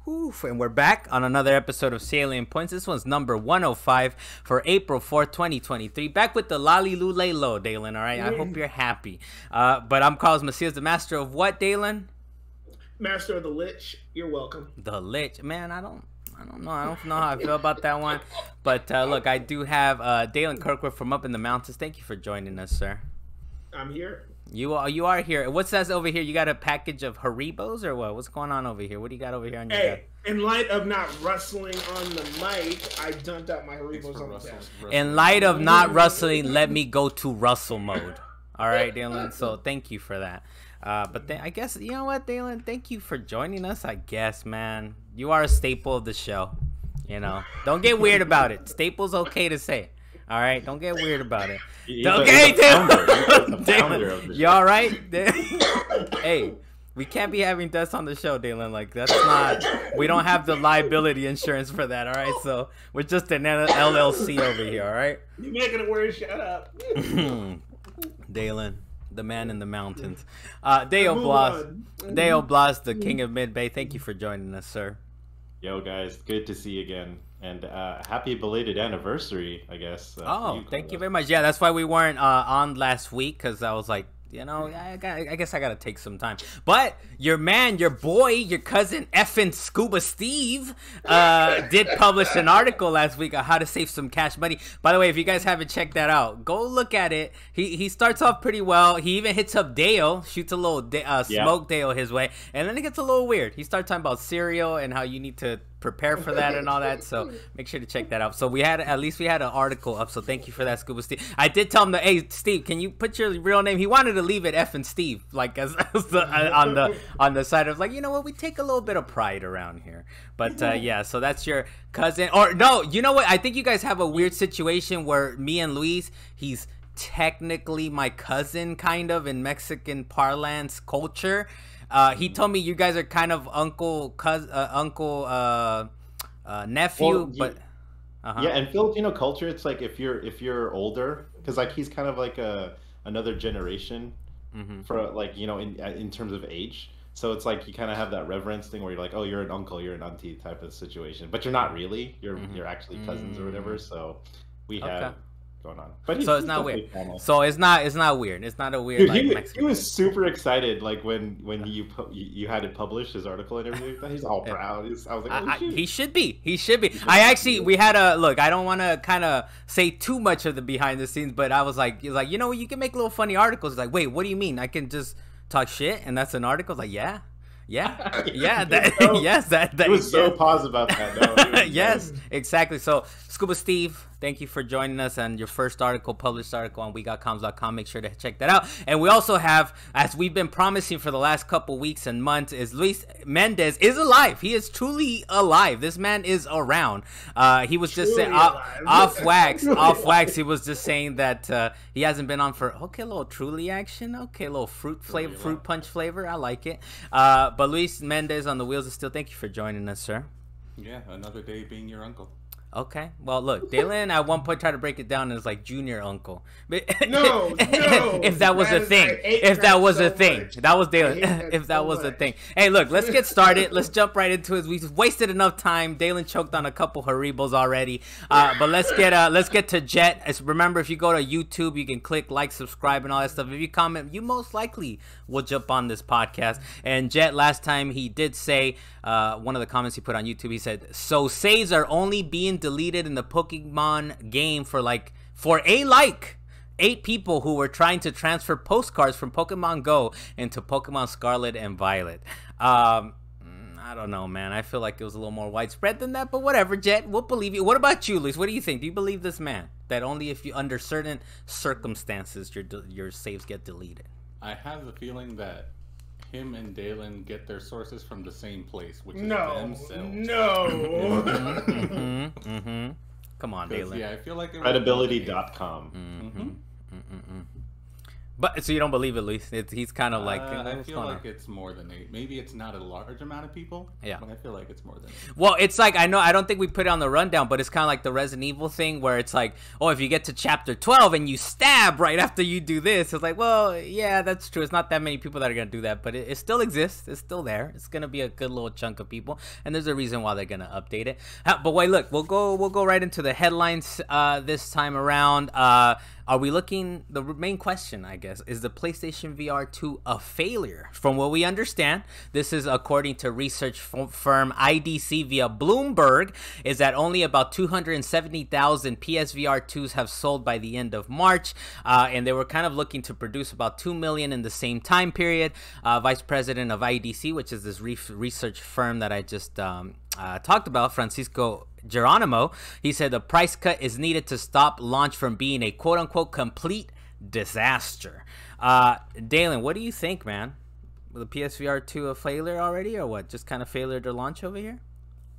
Oof, and we're back on another episode of Salient Points. This one's number 105 for April 4th, 2023. Back with the Lolly Lule Lo, Dalan, all right? I hope you're happy. But I'm Carlos Macias, the master of what, Dalan? Master of the Lich. You're welcome. The Lich. Man, I don't know. I don't know how I feel about that one. But look, I do have Dalan Kirkwood from up in the mountains. Thank you for joining us, sir. I'm here. You are here. What's that over here? You got a package of Haribos or what? What's going on over here? What do you got over here on your desk? In light of not rustling on the mic, I dumped out my Haribos on the desk. In light of not rustling, let me go to Russell mode. All right, Dalan. So thank you for that. But then I guess, you know what, Dalan? Thank you for joining us, I guess, man. You are a staple of the show. You know, don't get weird about it. Staple's okay to say. All right, don't get weird about it. Okay, Dalan. You all right? Hey, we can't be having deaths on the show, Dalan. Like, that's not. We don't have the liability insurance for that. All right, so we're just an LLC over here. All right. You making it worse? Shut up. Dalan, the man in the mountains. Deo Blas, the king of Mid-Bay. Thank you for joining us, sir. Yo, guys, good to see you again. And happy belated anniversary, I guess. Thank you very much. Yeah, that's why we weren't on last week, because I was like, you know, I guess I got to take some time. But your boy, your cousin, effing Scuba Steve, did publish an article last week on how to save some cash money. By the way, if you guys haven't checked that out, go look at it. He starts off pretty well. He even hits up Dale, shoots a little smoke Dale his way. And then it gets a little weird. He starts talking about cereal and how you need to prepare for that and all that, so make sure to check that out. So we had an article up, so thank you for that, Scuba Steve. I did tell him that, hey Steve, can you put your real name? He wanted to leave it effing Steve, like as on the side of, like, you know what, we take a little bit of pride around here. But yeah, so that's your cousin. Or no, you know what, I think you guys have a weird situation where me and Luis, he's technically my cousin, kind of, in Mexican parlance culture. He told me you guys are kind of nephew, well, but yeah, in Filipino culture, it's like if you're older, because like he's kind of like another generation for, like, you know, in terms of age. So it's like you kind of have that reverence thing where you're like, oh, you're an uncle, you're an auntie type of situation, but you're not really. You're actually cousins or whatever. So we have. Going on, but so it's not weird. So it's not weird. It's not a weird. Dude, like, he was super excited, like when you had it published, his article and everything. He's all proud. I was like, oh, shoot. He should be. We had a look. I don't want to kind of say too much of the behind the scenes, but I was like, you know, you can make little funny articles. He's like, wait, what do you mean? I can just talk shit and that's an article? Like, yeah. That he was so paused about that. No, yes, exactly. So Scuba Steve, thank you for joining us on your first published article on WeGotComs.com. Make sure to check that out. And we also have, as we've been promising for the last couple weeks and months, is Luis Mendez is alive. He is truly alive. This man is around. He was just saying off wax. He was just saying that he hasn't been on for a little truly action. Okay, a little fruit punch flavor. I like it. But Luis Mendez on the wheels of steel. Thank you for joining us, sir. Yeah, another day being your uncle. Okay. Well, look, Dalan at one point tried to break it down as like junior uncle. No. If that was a thing. If that was a thing. That was Dalan. If that was a thing. Hey, look, let's get started. Let's jump right into it. We've wasted enough time. Dalan choked on a couple Haribos already. But let's get to Jet. Remember, if you go to YouTube, you can click like, subscribe, and all that stuff. If you comment, you most likely will jump on this podcast. And Jet, last time he did say, one of the comments he put on YouTube, he said, so saves are only being deleted in the Pokemon game for 8 people who were trying to transfer postcards from Pokemon Go into Pokemon Scarlet and Violet. I don't know, man. I feel like it was a little more widespread than that, but whatever, Jet, we'll believe you. What about you, Luis? What do you think? Do you believe this man that only if you, under certain circumstances, your saves get deleted? I have the feeling that him and Dalan get their sources from the same place, which is themselves. Come on, Dalan. Yeah, I feel like credibility.com. But so you don't believe it, Luis? He's kind of like. I feel like it's more than 8. Maybe it's not a large amount of people. Yeah. But I feel like it's more than 8. Well, it's like I don't think we put it on the rundown, but it's kind of like the Resident Evil thing where it's like, oh, if you get to chapter 12 and you stab right after you do this, it's like, well, yeah, that's true. It's not that many people that are gonna do that, but it still exists. It's still there. It's gonna be a good little chunk of people, and there's a reason why they're gonna update it. But wait, look, we'll go right into the headlines this time around. Are we looking? The main question, I guess, is the PlayStation VR2 a failure? From what we understand, this is according to research firm IDC via Bloomberg, is that only about 270,000 PSVR2s have sold by the end of March, and they were kind of looking to produce about 2 million in the same time period. Vice President of IDC, which is this research firm that I just talked about, Francisco Geronimo, he said the price cut is needed to stop launch from being a quote-unquote complete disaster. Dalan, what do you think, man? Was the PSVR 2 a failure already, or what? Just kind of failure to launch over here?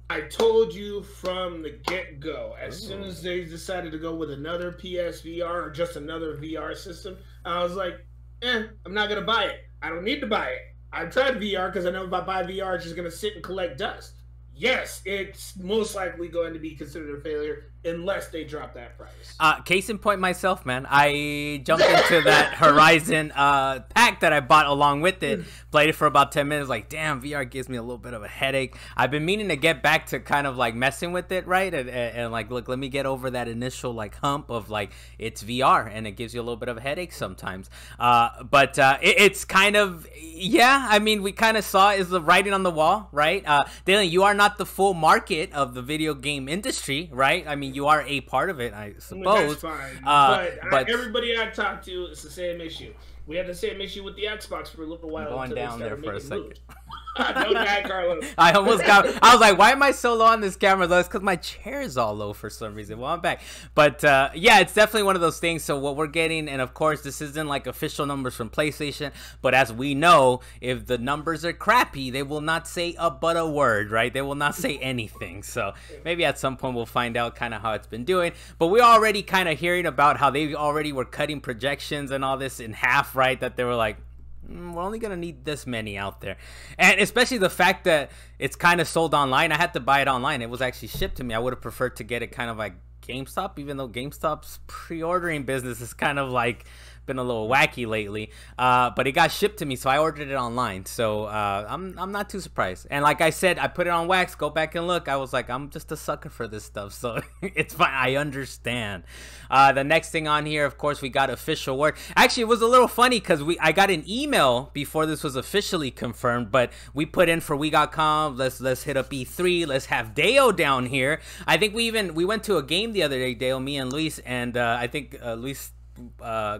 I told you from the get-go, as soon as they decided to go with another PSVR or just another VR system, I was like, I'm not going to buy it. I don't need to buy it. I've tried VR because I know if I buy VR, it's just going to sit and collect dust. Yes, it's most likely going to be considered a failure unless they drop that price. Case in point, myself, man. I jumped into that Horizon pack that I bought along with it. Played it for about 10 minutes. Like, damn, VR gives me a little bit of a headache. I've been meaning to get back to kind of like messing with it, right? And like, look, let me get over that initial like hump of like it's VR and it gives you a little bit of a headache sometimes. But it's kind of, yeah. I mean, we kind of saw is the writing on the wall, right? Dalan, you are not the full market of the video game industry, right? I mean, you are a part of it, I suppose. That's fine. But everybody I talk to, it's the same issue. We had the same issue with the Xbox for a little while. Going down there for a second. Don't die, Carlos. I was like, why am I so low on this camera? That's because my chair is all low for some reason. Well, I'm back. But yeah, it's definitely one of those things. So what we're getting, and of course, this isn't like official numbers from PlayStation, but as we know, if the numbers are crappy, they will not say but a word, right? They will not say anything. So maybe at some point we'll find out kind of how it's been doing. But we're already kind of hearing about how they already were cutting projections and all this in half, right? That they were like, we're only gonna need this many out there. And especially the fact that it's kind of sold online. I had to buy it online. It was actually shipped to me. I would have preferred to get it kind of like GameStop, even though GameStop's pre-ordering business is kind of like been a little wacky lately, but it got shipped to me, so I ordered it online. So I'm not too surprised. And like I said, I put it on wax. Go back and look. I was like, I'm just a sucker for this stuff, so it's fine. I understand. The next thing on here, of course, we got official word. Actually, it was a little funny because I got an email before this was officially confirmed, but we put in for We Got Calm. Let's hit up E3. Let's have Deo down here. I think we went to a game the other day, Deo, me and Luis, and I think Luis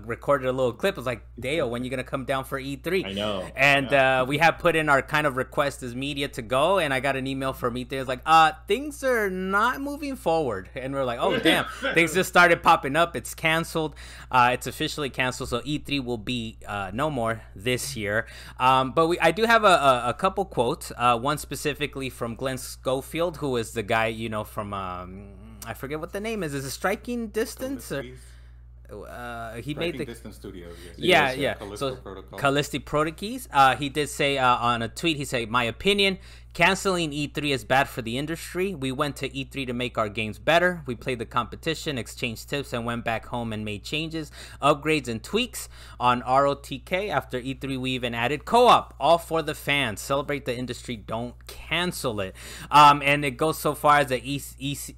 recorded a little clip. It was like, Deo, when you gonna come down for E3? I know. And we have put in our kind of request as media to go, and I got an email from E3. It's like, things are not moving forward. And we're like, oh damn, things just started popping up. It's canceled. It's officially canceled, so E3 will be no more this year. But I do have a couple quotes. One specifically from Glenn Schofield, who is the guy, you know, from I forget what the name is. Is it Striking Distance? Or he made the Distance Studios. Yes. Yeah. Callisto So Protocol. Callisto Protokeys. He did say on a tweet, he said, my opinion, canceling E3 is bad for the industry. We went to E3 to make our games better. We played the competition, exchanged tips, and went back home and made changes, upgrades, and tweaks on ROTK. After E3, we even added co-op, all for the fans. Celebrate the industry, don't cancel it. And it goes so far as the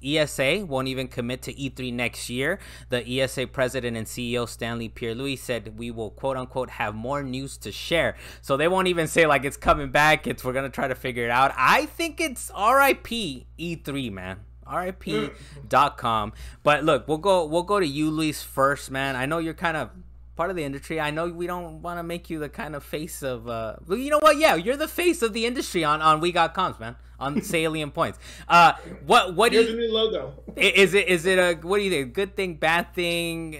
ESA won't even commit to E3 next year. The ESA president and CEO Stanley Pierre-Louis said, we will quote-unquote have more news to share. So they won't even say like it's coming back. We're going to try to figure it out. I think it's R.I.P. E3, man. RIP.com. But look, we'll go to you, Luis, first, man. I know you're kind of part of the industry. I know we don't want to make you the kind of face of you know what? Yeah, you're the face of the industry on We Got Comms, man. On Salient Points. What Here's the new logo. Is it a, what do you think? Good thing, bad thing?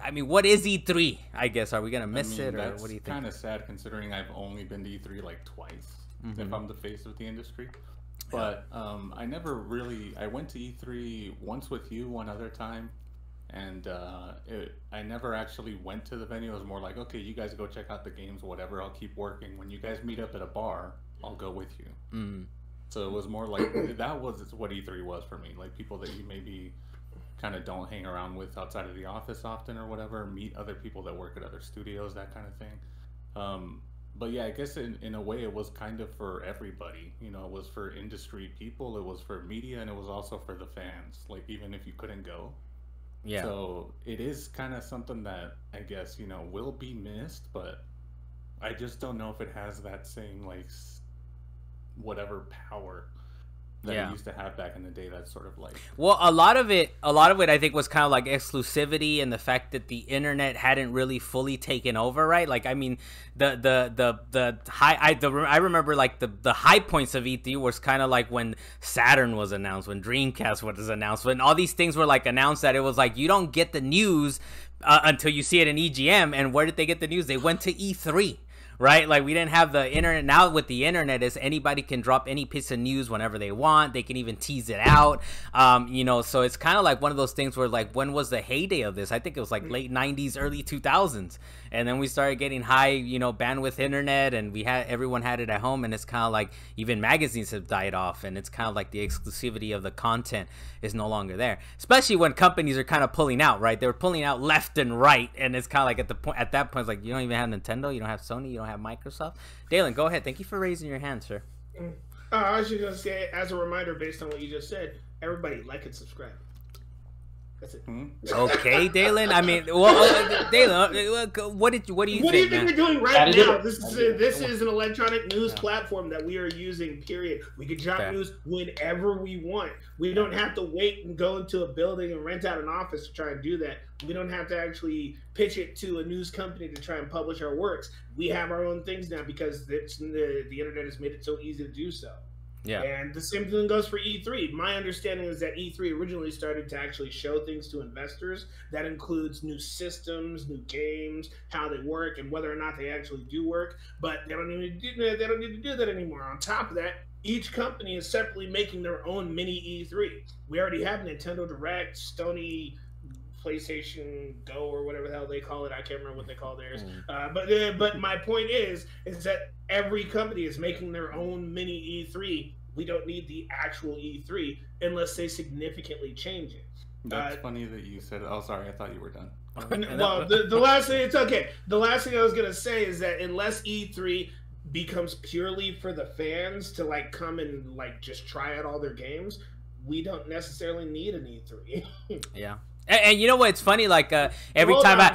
I mean, what is E3? I guess, are we gonna miss it, or what do you think? That's kind of sad considering I've only been to E3 like twice. If I'm the face of the industry. But I never really, I went to E3 once with you, one other time, And I never actually went to the venue. It was more like, okay, you guys go check out the games, whatever. I'll keep working. When you guys meet up at a bar, I'll go with you. So it was more like that was what E3 was for me. Like people that you maybe kind of don't hang around with outside of the office often or whatever. Meet other people that work at other studios, that kind of thing. But yeah, I guess in a way it was kind of for everybody. You know, it was for industry people, it was for media, and it was also for the fans. Like even if you couldn't go. Yeah. So it is kind of something that I guess, you know, will be missed, but I just don't know if it has that same like whatever power that it used to have back in the day. That's sort of like, well, a lot of it I think was kind of like exclusivity and the fact that the internet hadn't really fully taken over, right? Like I mean the high I remember like the high points of E3 was kind of like when Saturn was announced, when Dreamcast was announced, when all these things were like announced, that it was like you don't get the news until you see it in EGM. And where did they get the news? They went to E3. Right? Like we didn't have the internet. Now with the internet is anybody can drop any piece of news whenever they want. They can even tease it out. You know, so it's kind of like one of those things where like, when was the heyday of this? I think it was like late 90s, early 2000s. And then we started getting high, you know, bandwidth internet, and everyone had it at home. And it's kind of like even magazines have died off, and it's kind of like the exclusivity of the content is no longer there, especially when companies are kind of pulling out, right? They're pulling out left and right. And it's kind of like at that point, it's like, you don't even have Nintendo, you don't have Sony, you don't have Microsoft. Dalan, go ahead. Thank you for raising your hand, sir. I was just going to say, as a reminder, based on what you just said, everybody like and subscribe. That's it. Okay, Dalan. I mean, well, Dalan, what do you think? What do you think we're doing right now? This is an electronic news platform that we are using. Period. We can drop news whenever we want. We don't have to wait and go into a building and rent out an office to try and do that. We don't have to actually pitch it to a news company to try and publish our works. We have our own things now because the internet has made it so easy to do so. Yeah. And the same thing goes for E3. My understanding is that E3 originally started to actually show things to investors. That includes new systems, new games, how they work, and whether or not they actually do work. But they don't need to do that anymore. On top of that, each company is separately making their own mini E3. We already have Nintendo Direct, Sony, PlayStation Go, or whatever the hell they call it. I can't remember what they call theirs. But my point is that every company is making their own mini E3. We don't need the actual E3 unless they significantly change it. That's funny that you said it. Oh, sorry, I thought you were done. Well, the last thing, it's okay. The last thing I was gonna say is that unless E3 becomes purely for the fans to like come and like just try out all their games, we don't necessarily need an E3. Yeah. And you know what? It's funny. Like every time I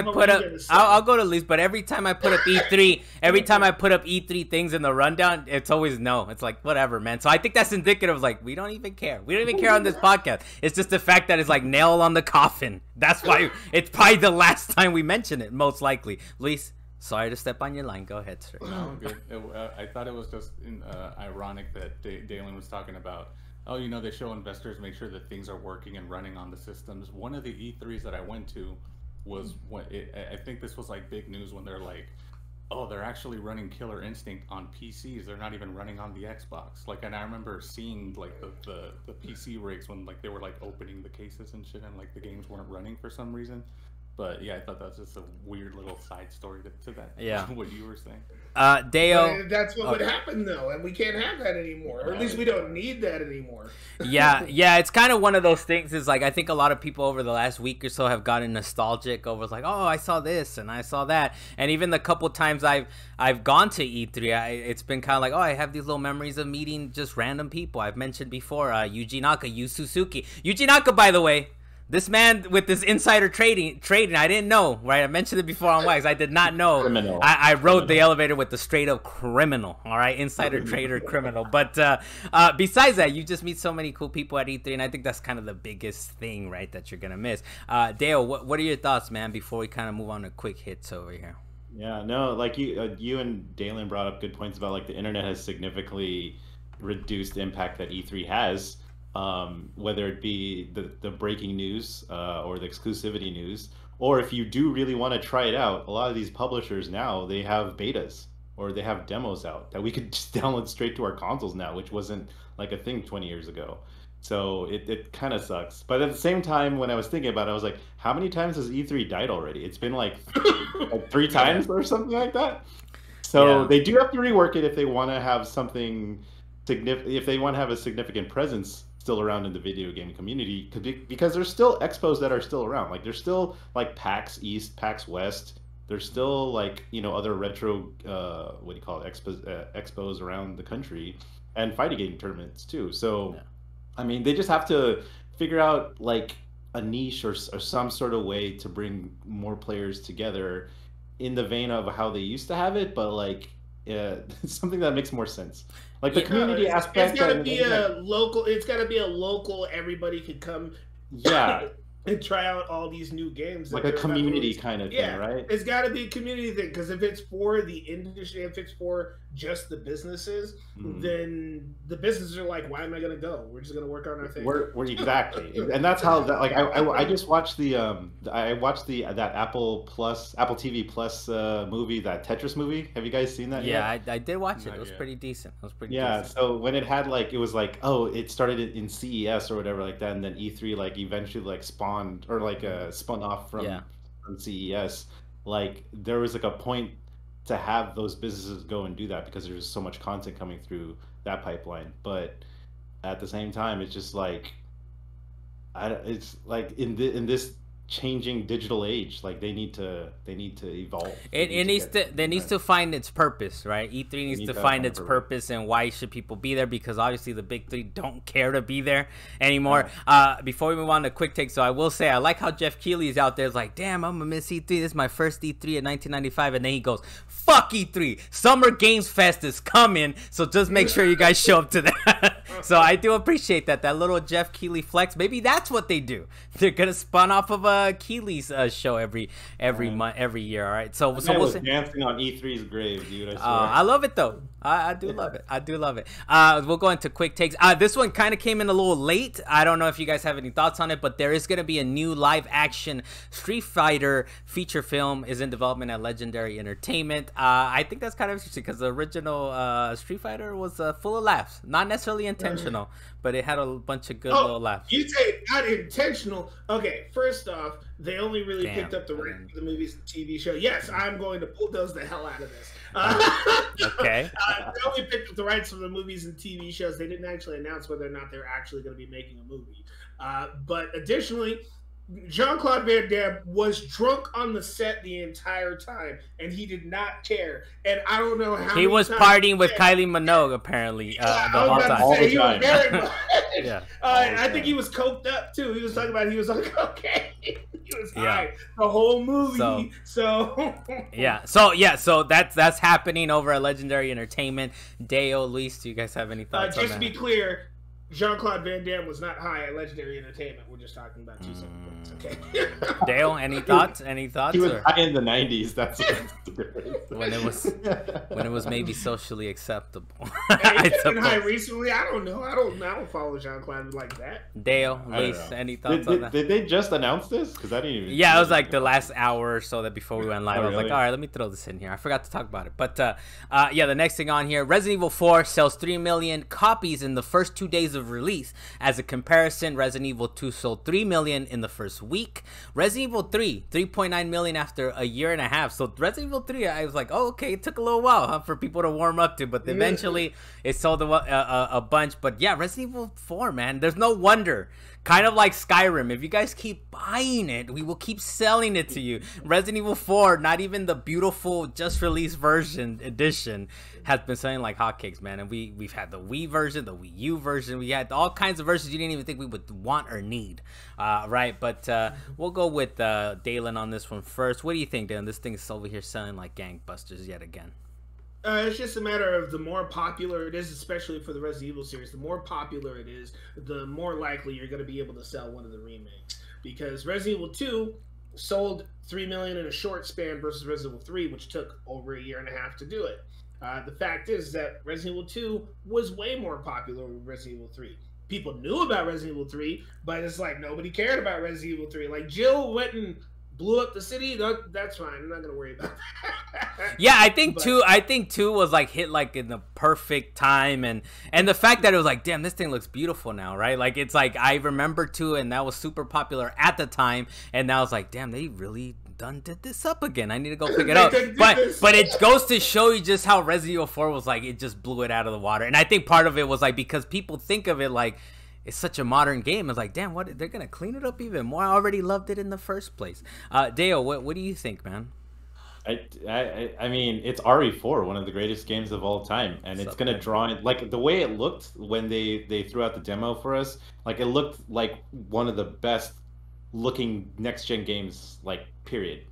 put up, I'll go to Lee's. But every time I put up E3 things in the rundown, it's always no. It's like whatever, man. So I think that's indicative of like we don't even care. We don't even care on this podcast. It's just the fact that it's like nail on the coffin. That's why it's probably the last time we mention it, most likely. Luis, sorry to step on your line. Go ahead, sir. No, good. I thought it was just ironic that Dalan was talking about. Oh, you know, they show investors make sure that things are working and running on the systems. One of the E3s that I went to was I think this was like big news when they're like, oh, they're actually running Killer Instinct on PCs. They're not even running on the Xbox. Like, and I remember seeing like the PC rigs when like they were like opening the cases and shit, and like the games weren't running for some reason. But yeah, I thought that was just a weird little side story to that. Yeah, what you were saying. Deo, but that's what would happen though, and we can't have that anymore, or at least we don't need that anymore. yeah, it's kind of one of those things. Is like I think a lot of people over the last week or so have gotten nostalgic over like, oh, I saw this and I saw that, and even the couple times I've gone to E3, it's been kind of like, oh, I have these little memories of meeting just random people. I've mentioned before, Yuji Naka, Yu Suzuki. Yuji Naka, by the way. This man with this insider trading, I didn't know, right? I mentioned it before on Wax. I did not know. Criminal. I rode the elevator with the straight up criminal, all right? Insider trader criminal. But besides that, you just meet so many cool people at E3, and I think that's kind of the biggest thing, right, that you're going to miss. Dale, what are your thoughts, man, before we kind of move on to quick hits over here? Yeah, no, like you and Dalan brought up good points about like the internet has significantly reduced the impact that E3 has. Whether it be the breaking news or the exclusivity news, or if you do really want to try it out, a lot of these publishers now, they have betas or they have demos out that we could just download straight to our consoles now, which wasn't like a thing 20 years ago. So it kind of sucks. But at the same time, when I was thinking about it, I was like, how many times has E3 died already? It's been like 3 times or something like that. So they do have to rework it if they want to have something significant, if they want to have a significant presence still around in the video game community, because there's still expos that are still around. Like there's still like PAX East, PAX West. There's still like, you know, other retro what do you call it, expos around the country, and fighting game tournaments too. So I mean, they just have to figure out like a niche or some sort of way to bring more players together in the vein of how they used to have it, but like something that makes more sense. Like the community aspect. It's gotta be a local. It's gotta be a local. Everybody could come. Yeah. And try out all these new games. Like a community kind of thing, right? It's got to be a community thing, because if it's for the industry, if it's for just the businesses, then the businesses are like, why am I going to go? We're just going to work on our thing. We're exactly, and that's how that. Like I just watched that Apple TV Plus movie, that Tetris movie. Have you guys seen that? Yeah, I did watch it. It was pretty decent. It was pretty. Yeah. So when it had like, it was like, oh, it started in CES or whatever like that, and then E3 like eventually like spun off from CES. Like there was like a point to have those businesses go and do that, because there's so much content coming through that pipeline. But at the same time, it's just like, it's like in this changing digital age, like they need to evolve. They needs to find its purpose, right? E3 needs to find its purpose, and why should people be there? Because obviously the big three don't care to be there anymore. Before we move on to quick take, so I will say I like how Jeff Keighley's out there. Is like, damn, I'm gonna miss E3. This is my first E3 in 1995, and then he goes, fuck E3. Summer Games Fest is coming, so just make sure you guys show up to that. So I do appreciate that little Jeff Keighley flex. Maybe that's what they do. They're gonna spawn off of Keighley's show every year. All right, so we'll say dancing on E3's grave, dude. I swear. I love it though. I do love it. I do love it. We'll go into quick takes. This one kind of came in a little late. I don't know if you guys have any thoughts on it, but there is going to be a new live action Street Fighter feature film is in development at Legendary Entertainment. I think that's kind of interesting, because the original Street Fighter was full of laughs, not necessarily intentional, but it had a bunch of good little laughs. You say not intentional? Okay, first off, they only really picked up the rights for the movies and TV show. Yes, I'm going to bulldoze the hell out of this. Okay. They only picked up the rights for the movies and TV shows. They didn't actually announce whether or not they're actually going to be making a movie. But additionally, Jean-Claude Van Damme was drunk on the set the entire time, and he did not care. And I don't know how he was partying with Kylie Minogue apparently the whole time. He was very much. I think he was coked up too. He was talking about, he was like, okay, he was high the whole movie. So that's happening over at Legendary Entertainment. Deo, Luis, do you guys have any thoughts on that? Just to be clear, Jean-Claude Van Damme was not high at Legendary Entertainment. We're just talking about 2 separate things, okay? Dale, any thoughts? Any thoughts? He was high in the 90s. That's the difference. when it was maybe socially acceptable. He's been high recently. I don't know. I don't follow Jean-Claude like that. Dale, Luis, any thoughts on that? Did they just announce this? Because I didn't even. Yeah, it was like the last hour or so that before we went live. I was like, all right, let me throw this in here. I forgot to talk about it, but the next thing on here, Resident Evil 4 sells 3 million copies in the first 2 days of release. As a comparison, Resident Evil 2 sold 3 million in the first week. Resident Evil 3, 3.9 million after a year and a half. So Resident Evil 3, I was like, oh, okay, it took a little while for people to warm up to, but eventually it sold a bunch. But yeah, Resident Evil 4, man, there's no wonder. Kind of like Skyrim. If you guys keep buying it, we will keep selling it to you. Resident Evil 4, not even the beautiful just released version edition, has been selling like hotcakes, man. And we've had the Wii version, the Wii U version. We had all kinds of versions you didn't even think we would want or need, right? But we'll go with Dalan on this one first. What do you think, Dalan? This thing is over here selling like gangbusters yet again. It's just a matter of the more popular it is, especially for the Resident Evil series, the more popular it is, the more likely you're going to be able to sell one of the remakes. Because Resident Evil 2 sold 3 million in a short span versus Resident Evil 3, which took over a year and a half to do it. The fact is that Resident Evil 2 was way more popular than Resident Evil 3. People knew about Resident Evil 3, but it's like nobody cared about Resident Evil 3. Like, Jill went and blew up the city, that's fine. I'm not gonna worry about that. Yeah, I think two was like hit like in the perfect time, and the fact that it was like, damn, this thing looks beautiful now, right? Like it's like I remember two, and that was super popular at the time, and now it's like, damn, they really did this up again. I need to go pick it up. But it goes to show you just how Resident Evil 4 was like, it just blew it out of the water. And I think part of it was like because people think of it like it's such a modern game. It's like, damn, what they're gonna clean it up even more. I already loved it in the first place. Dale, what do you think, man? I mean, it's RE4, one of the greatest games of all time, and it's gonna draw in, like the way it looked when they threw out the demo for us. Like it looked like one of the best looking next gen games, like period.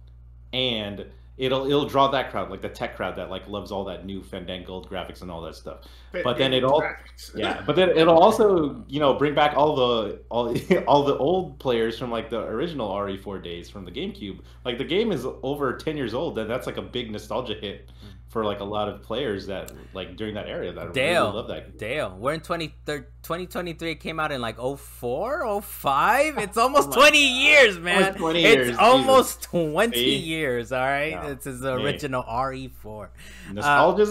And it'll draw that crowd, like the tech crowd that like loves all that new fandangled graphics and all that stuff. But then but then it'll also, you know, bring back all the old players from like the original RE4 days from the GameCube. Like the game is over 10 years old, and that's like a big nostalgia hit for like a lot of players that like during that era that really love that game. Dale, we're in 2023. It came out in like 04, 05. It's almost 20 years, man. Almost 20 years. It's almost 20 years, all right? No. This is the original RE4. Nostalgia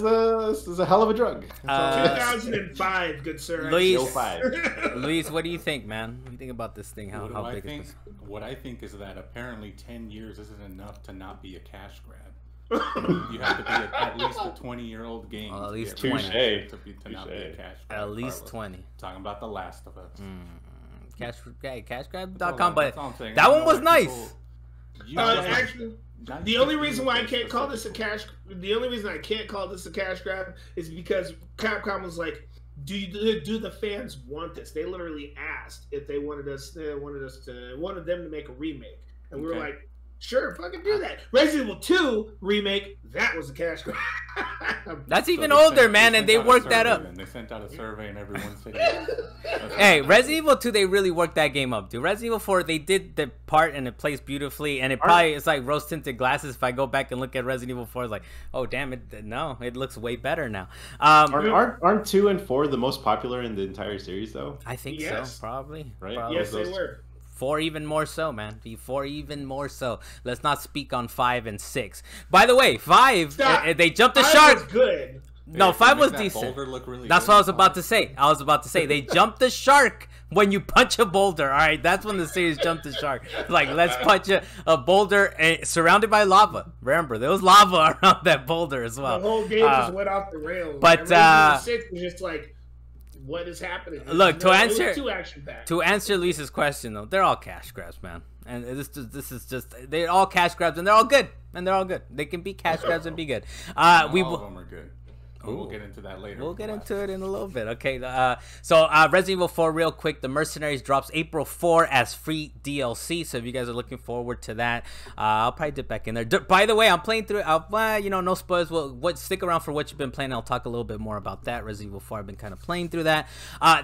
is a hell of a drug. 2005, good sir. Luis, what do you think, man? What do you think about this thing? How big is this? What I think is that apparently 10 years isn't enough to not be a cash grab. You have to be at least a 20-year-old game. At least 20 to not be a cash grab. At least 20. Talking about The Last of Us. Cashgrab.com, but that one was nice. Actually, the only reason why I can't call this a cash grab is because Capcom was like, do the fans want this? They literally asked if they wanted them to make a remake, and we were like, sure, fucking do that. Resident Evil 2 remake, that was a cash grab. That's even older, man, and they worked that up. And they sent out a survey, and everyone said, hey, Resident Evil 2, they really worked that game up, dude. Resident Evil 4, they did the part, and it plays beautifully, and it's like rose-tinted glasses. If I go back and look at Resident Evil 4, it's like, oh, damn it, no, it looks way better now. Aren't 2 and 4 the most popular in the entire series, though? I think so, probably. Right? Probably. Yes, they were. 4 even more so, man. 4 even more so. Let's not speak on 5 and 6. By the way, 5, they jumped the shark. 5 was good. No, 5 was decent. That's what I was about to say. They jumped the shark when you punch a boulder. All right, that's when the series jumped the shark. Like, let's punch a boulder surrounded by lava. Remember, there was lava around that boulder as well. The whole game just went off the rails. But 6 was just like, what is happening? Look, to answer Lisa's question though, they're all cash grabs, man. And this is just they're all cash grabs, and they're all good. They can be cash grabs and be good. All of them are good. We'll get into that later. We'll get into it in a little bit. Okay. So Resident Evil 4, real quick. The Mercenaries drops April 4 as free DLC. So if you guys are looking forward to that, I'll probably dip back in there. By the way, I'm playing through it. No spoilers. Stick around for what you've been playing. I'll talk a little bit more about that. Resident Evil 4, I've been kind of playing through that.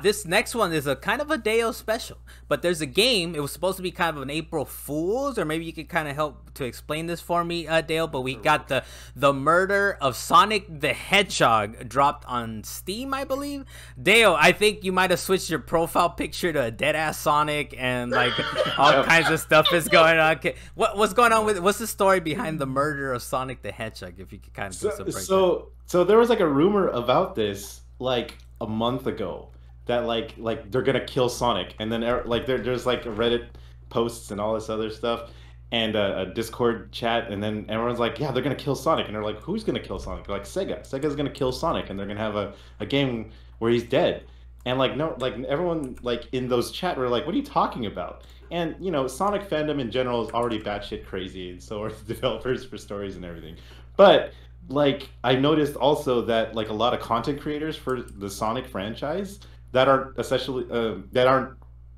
This next one is a kind of a Deo special. But there's a game. It was supposed to be kind of an April Fool's, or maybe you could kind of help to explain this for me, Dale. But we got the murder of Sonic the Hedgehog dropped on Steam, I believe. Dale, I think you might have switched your profile picture to a dead-ass Sonic, and like all kinds of stuff is going on. Okay. What's going on what's the story behind the murder of Sonic the Hedgehog, if you could kind of give us a breakdown? So there was like a rumor about this like a month ago that like they're gonna kill Sonic, and then like there's like Reddit posts and all this other stuff, and a Discord chat, and then everyone's like, yeah, they're gonna kill Sonic, and they're like, who's gonna kill Sonic? They're like, Sega's gonna kill Sonic, and they're gonna have a game where he's dead. And like, no, like everyone like in those chat were like, what are you talking about? And Sonic fandom in general is already batshit crazy, and so are the developers for stories and everything. But like, I noticed also that like a lot of content creators for the Sonic franchise that aren't essentially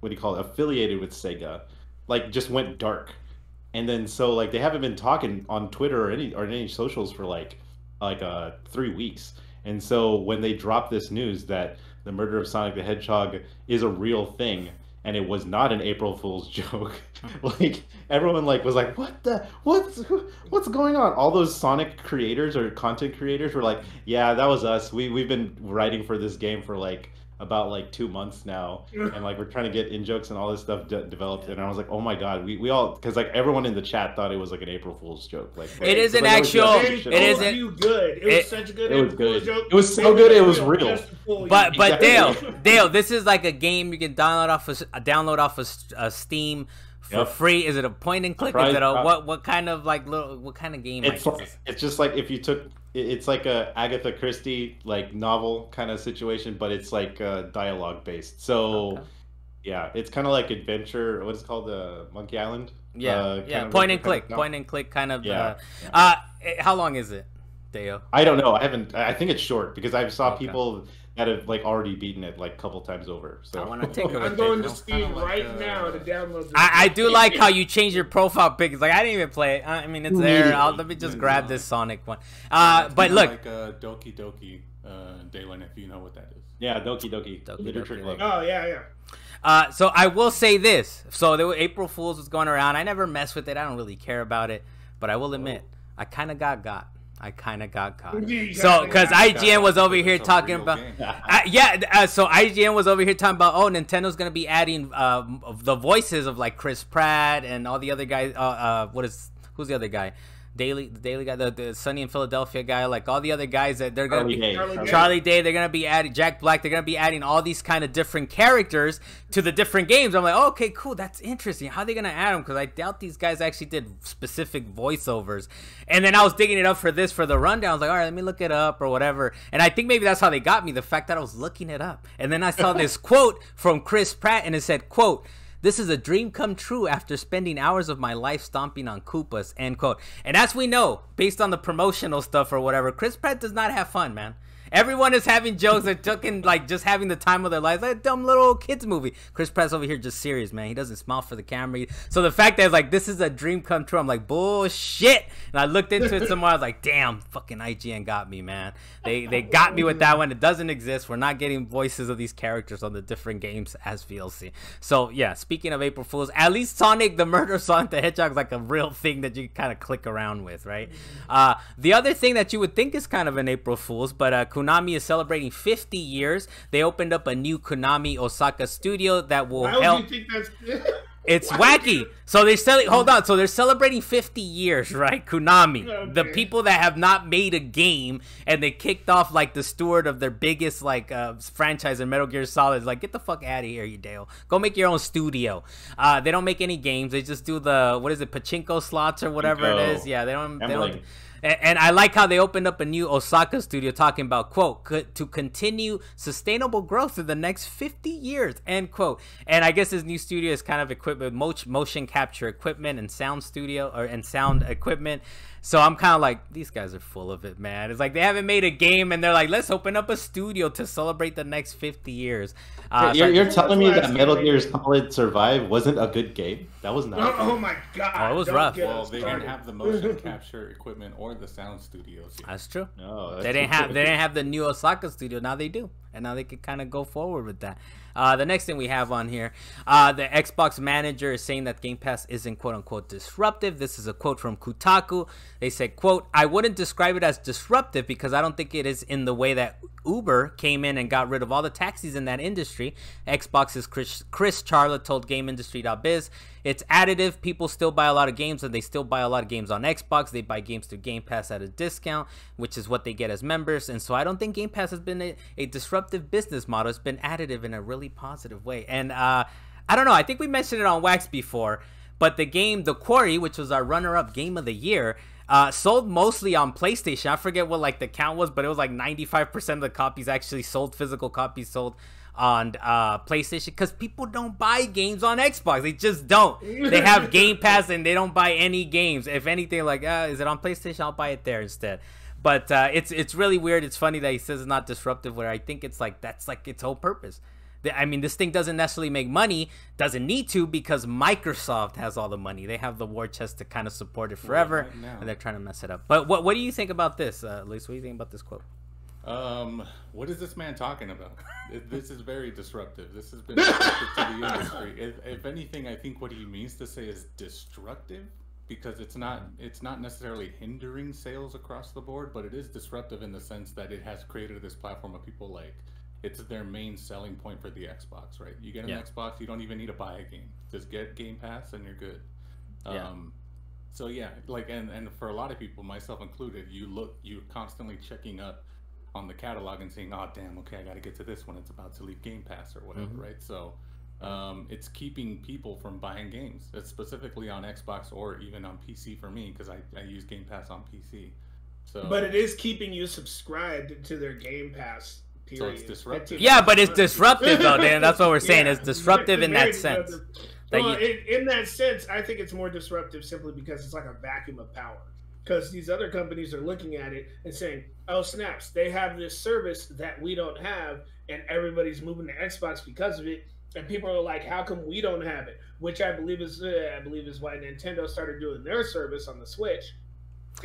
affiliated with Sega, like just went dark. And then so like they haven't been talking on Twitter or any socials for like 3 weeks. And so when they dropped this news that the murder of Sonic the Hedgehog is a real thing and it was not an April Fool's joke, like everyone like was like, what's going on? All those Sonic creators or content creators were like, yeah, that was us. We've been writing for this game for like about like 2 months now, and like we're trying to get in jokes and all this stuff developed. And I was like, oh my god, we all, because like everyone in the chat thought it was like an April Fool's joke. Like it is an actual. It isn't. You good? It was such a good. It was good. It was so good. It was real. But Dale, this is like a game you can download off of Steam for free. Is it a point and click? Is it a what kind of like what kind of game? It's just like if you took. It's like a Agatha Christie like novel kind of situation, but it's like dialogue based. So yeah, it's kind of like adventure. What is it called? Monkey Island. Yeah. Point and click kind of. How long is it, Deo? I don't know. I think it's short because I saw people that have like already beaten it like a couple times over. So I want to take I'm going to Steam right now to download this. I do like how you change your profile pic. It's like I didn't even play it. I mean, it's there. Let me just grab this Sonic one. But look, like Doki Doki, Dalan, if you know what that is. Yeah, Doki Doki. Literature Club. Oh yeah. So I will say this. So there were April Fools was going around. I never mess with it. I don't really care about it. But I will admit, I kind of got caught. So, because IGN was over here talking about, so IGN was over here talking about, oh, Nintendo's gonna be adding the voices of like Chris Pratt and all the other guys. Who's the other guy? the daily guy, the Sunny in Philadelphia guy, like all the other guys that they're gonna Charlie Day, they're gonna be adding Jack Black, they're gonna be adding all these kind of different characters to the different games. I'm like, oh, okay, cool, that's interesting. How are they gonna add them? Because I doubt these guys actually did specific voiceovers. And then I was digging it up for the rundown. I was like, all right, let me look it up or whatever. And I think maybe that's how they got me, the fact that I was looking it up. And then I saw this quote from Chris Pratt, and it said, quote, "This is a dream come true after spending hours of my life stomping on Koopas," end quote. And as we know, based on the promotional stuff or whatever, Chris Pratt does not have fun, man. Everyone is having jokes that took like just having the time of their lives, like a dumb little kids movie. Chris Pratt's over here just serious, man. He doesn't smile for the camera. So the fact that it's like, this is a dream come true, I'm like, bullshit. And I looked into it some more. I was like, damn, fucking IGN got me, man. They got me with that one. It doesn't exist. We're not getting voices of these characters on the different games as VLC. So yeah, speaking of April Fools, at least Sonic the Murder Sonic the Hedgehog is like a real thing that you kind of click around with, right? The other thing that you would think is kind of an April Fools, but Konami is celebrating 50 years. They opened up a new Konami Osaka studio that will help. Why would you think that's... It's wacky. So they're hold on. So they're celebrating 50 years, right? Konami, okay. The people that have not made a game, and they kicked off like the steward of their biggest like franchise in Metal Gear Solid. Like, get the fuck out of here, you Dale. Go make your own studio. They don't make any games. They just do the pachinko slots or whatever it is. Yeah, they don't. And I like how they opened up a new Osaka studio talking about, quote, to continue sustainable growth in the next 50 years, end quote. And I guess this new studio is kind of equipped with motion capture equipment and sound equipment. So I'm kind of like, these guys are full of it, man. It's like they haven't made a game and they're like, let's open up a studio to celebrate the next 50 years. You're telling me that Metal Gear Solid Survive wasn't a good game? That was not. Oh my god! Oh, it was rough. Well, they didn't have the motion capture equipment or the sound studios yet. That's true. No, they didn't have the new Osaka studio. Now they do, and now they can kind of go forward with that. The next thing we have on here, the Xbox manager is saying that Game Pass isn't quote-unquote disruptive. This is a quote from Kotaku. They said, quote, "I wouldn't describe it as disruptive because I don't think it is in the way that Uber came in and got rid of all the taxis in that industry." Xbox's Chris Charlotte told GameIndustry.biz, "It's additive. People still buy a lot of games, and they still buy a lot of games on Xbox. They buy games through Game Pass at a discount, which is what they get as members. And so I don't think Game Pass has been a disruptive business model. It's been additive in a really positive way." And I don't know. I think we mentioned it on Wax before, but the game, The Quarry, which was our runner-up game of the year, sold mostly on PlayStation. I forget what like the count was, but it was like 95% of the copies actually sold, physical copies sold on PlayStation, because people don't buy games on Xbox. They just don't. They have Game Pass and they don't buy any games. If anything, like, is it on PlayStation? I'll buy it there instead. But it's really weird. It's funny that he says it's not disruptive, where I think it's like that's like its whole purpose. I mean, this thing doesn't necessarily make money, doesn't need to, because Microsoft has all the money. They have the war chest to kind of support it forever, and they're trying to mess it up. But what do you think about this, Luis? What do you think about this quote? What is this man talking about? This is very disruptive. This has been disruptive to the industry. If anything, I think what he means to say is destructive, because it's not necessarily hindering sales across the board, but it is disruptive in the sense that it has created this platform of people like it's their main selling point for the Xbox, right? You get an Xbox, you don't even need to buy a game. Just get Game Pass and you're good. So yeah, like, and for a lot of people, myself included, you're constantly checking up on the catalog and saying, oh damn, okay, I got to get to this one. It's about to leave Game Pass or whatever, right? So it's keeping people from buying games. It's specifically on Xbox or even on PC for me, because I use Game Pass on PC. So, but it is keeping you subscried to their Game Pass. Period. So it's disruptive. Yeah, but it's disruptive though, Dan. That's what we're saying. It's disruptive in that sense. Well, in that sense, I think it's more disruptive simply because it's like a vacuum of power. Because these other companies are looking at it and saying, oh, snaps, they have this service that we don't have, and everybody's moving to Xbox because of it. And people are like, how come we don't have it? Which I believe is why Nintendo started doing their service on the Switch.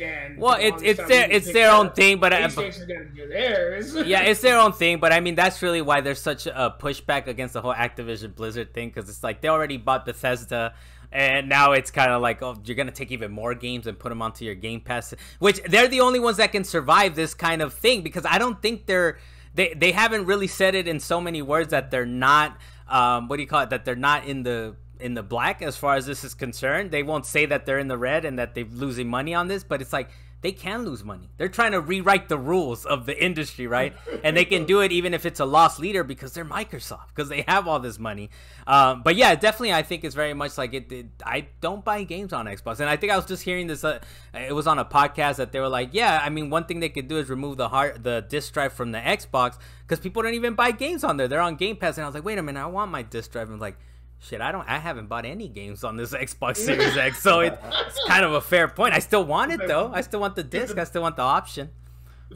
And well, it's their own thing, but PlayStation's gotta do theirs. Yeah, it's their own thing, but I mean that's really why there's such a pushback against the whole Activision Blizzard thing, because it's like they already bought Bethesda, and now it's kind of like, oh, you're gonna take even more games and put them onto your Game Pass, which they're the only ones that can survive this kind of thing, because I don't think they haven't really said it in so many words that they're not that they're not in the black as far as this is concerned. They won't say that they're in the red and that they're losing money on this, but it's like they can lose money. They're trying to rewrite the rules of the industry, right? And they can do it even if it's a lost leader because they're Microsoft, because they have all this money. But yeah, definitely I think it's very much like I don't buy games on Xbox. And I think I was just hearing this, it was on a podcast that they were like, yeah, I mean, one thing they could do is remove the disc drive from the Xbox, because people don't even buy games on there. They're on Game Pass. And I was like, wait a minute, I want my disc drive. And like, shit, I haven't bought any games on this Xbox Series X, so it's kind of a fair point. I still want it though. I still want the disc. I still want the option.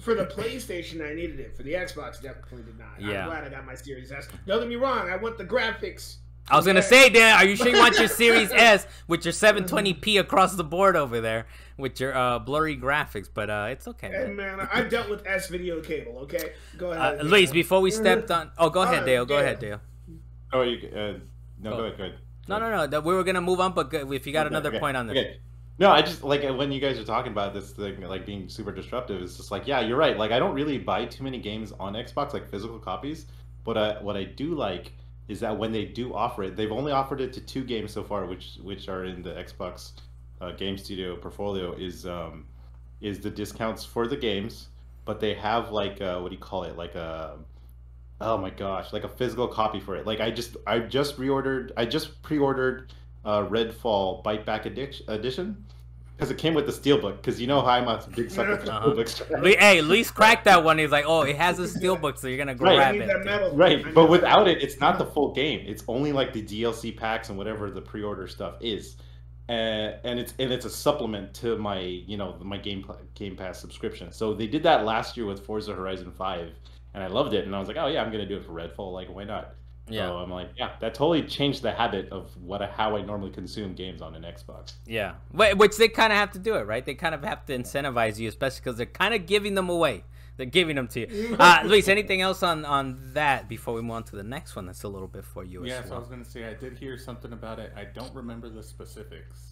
For the PlayStation, I needed it. For the Xbox, definitely did not. Yeah. I'm glad I got my Series S. Don't get me wrong. I want the graphics. I was gonna say, Dan, are you sure you want your Series S with your 720p across the board over there with your blurry graphics? But it's okay. Hey, man, I've dealt with S video cable. Okay, go ahead. Luis, before we stepped on, go ahead, Dale. Go ahead, Dale. Oh, you. No, go ahead. No. We were gonna move on, but if you got another point on this. Okay. No, I just like when you guys are talking about this thing, like being super disruptive. It's just like, yeah, you're right. Like I don't really buy too many games on Xbox, like physical copies. But what I do like is that when they do offer it, they've only offered it to 2 games so far, which are in the Xbox Game Studio portfolio. Is the discounts for the games, but they have like what do you call it, like a oh my gosh, like a physical copy for it. Like I just pre-ordered Redfall Bite Back Edition because it came with the steelbook. Because you know how I'm a big sucker for steelbooks. Hey, Luis cracked that one. He's like, oh, it has a steelbook, so you're gonna grab it. Right, but without it, it's not the full game. It's only like the DLC packs and whatever the pre-order stuff is. And it's a supplement to my my Game Pass subscription. So they did that last year with Forza Horizon 5. And I loved it, and I was like, "Oh yeah, I'm gonna do it for Redfall. Like, why not?" Yeah. So I'm like, "Yeah, that totally changed the habit of how I normally consume games on an Xbox." Yeah, which they kind of have to do it, right? They kind of have to incentivize you, especially because they're kind of giving them away. They're giving them to you. Luis, anything else on that before we move on to the next one? That's a little bit for you. Yeah, so I was gonna say I did hear something about it. I don't remember the specifics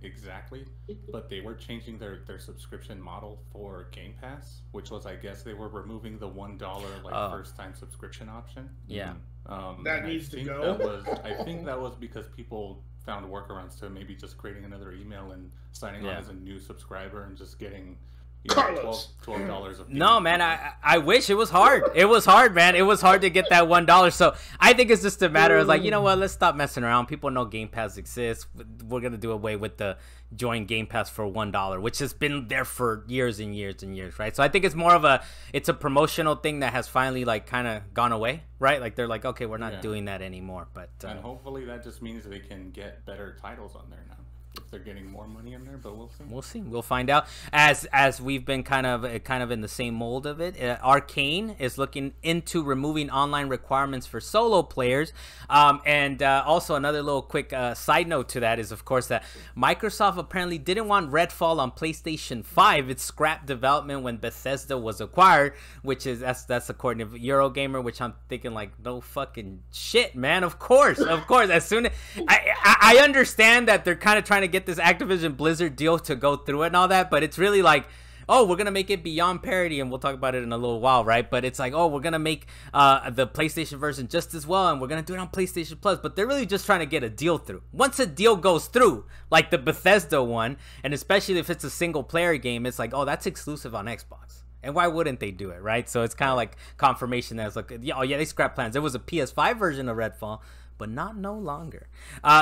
exactly, but they were changing their subscription model for Game Pass, which was, I guess, they were removing the $1 first time subscription option. Yeah. That needs to go. I think that was because people found workarounds to maybe just creating another email and signing on as a new subscriber and just getting $12 of No, man, I wish. It was hard. It was hard, man. It was hard to get that $1. So I think it's just a matter of like, you know what, let's stop messing around. People know Game Pass exists. We're gonna do away with the join Game Pass for $1, which has been there for years and years and years, right? So I think it's more of a promotional thing that has finally like kind of gone away, right? Like they're like, okay, we're not doing that anymore. But and hopefully that just means they can get better titles on there now. If they're getting more money in there, but we'll see. We'll see. We'll find out. As we've been kind of in the same mold of it. Arkane is looking into removing online requirements for solo players. And also another little quick side note to that is, of course, that Microsoft apparently didn't want Redfall on PlayStation 5. It scrapped development when Bethesda was acquired, which is that's according to Eurogamer, which I'm thinking like, no fucking shit, man. Of course. As soon as I understand that they're kind of trying to get this Activision Blizzard deal to go through it and all that, but it's really like, oh, we're gonna make it beyond parity, and we'll talk about it in a little while, right? But it's like, oh, we're gonna make the PlayStation version just as well, and we're gonna do it on PlayStation Plus. But they're really just trying to get a deal through. Once a deal goes through, like the Bethesda one, and especially if it's a single player game, it's like, oh, that's exclusive on Xbox. And why wouldn't they do it, right? So it's kind of like confirmation that it's like, oh yeah, they scrapped plans. There was a PS5 version of Redfall, but not no longer.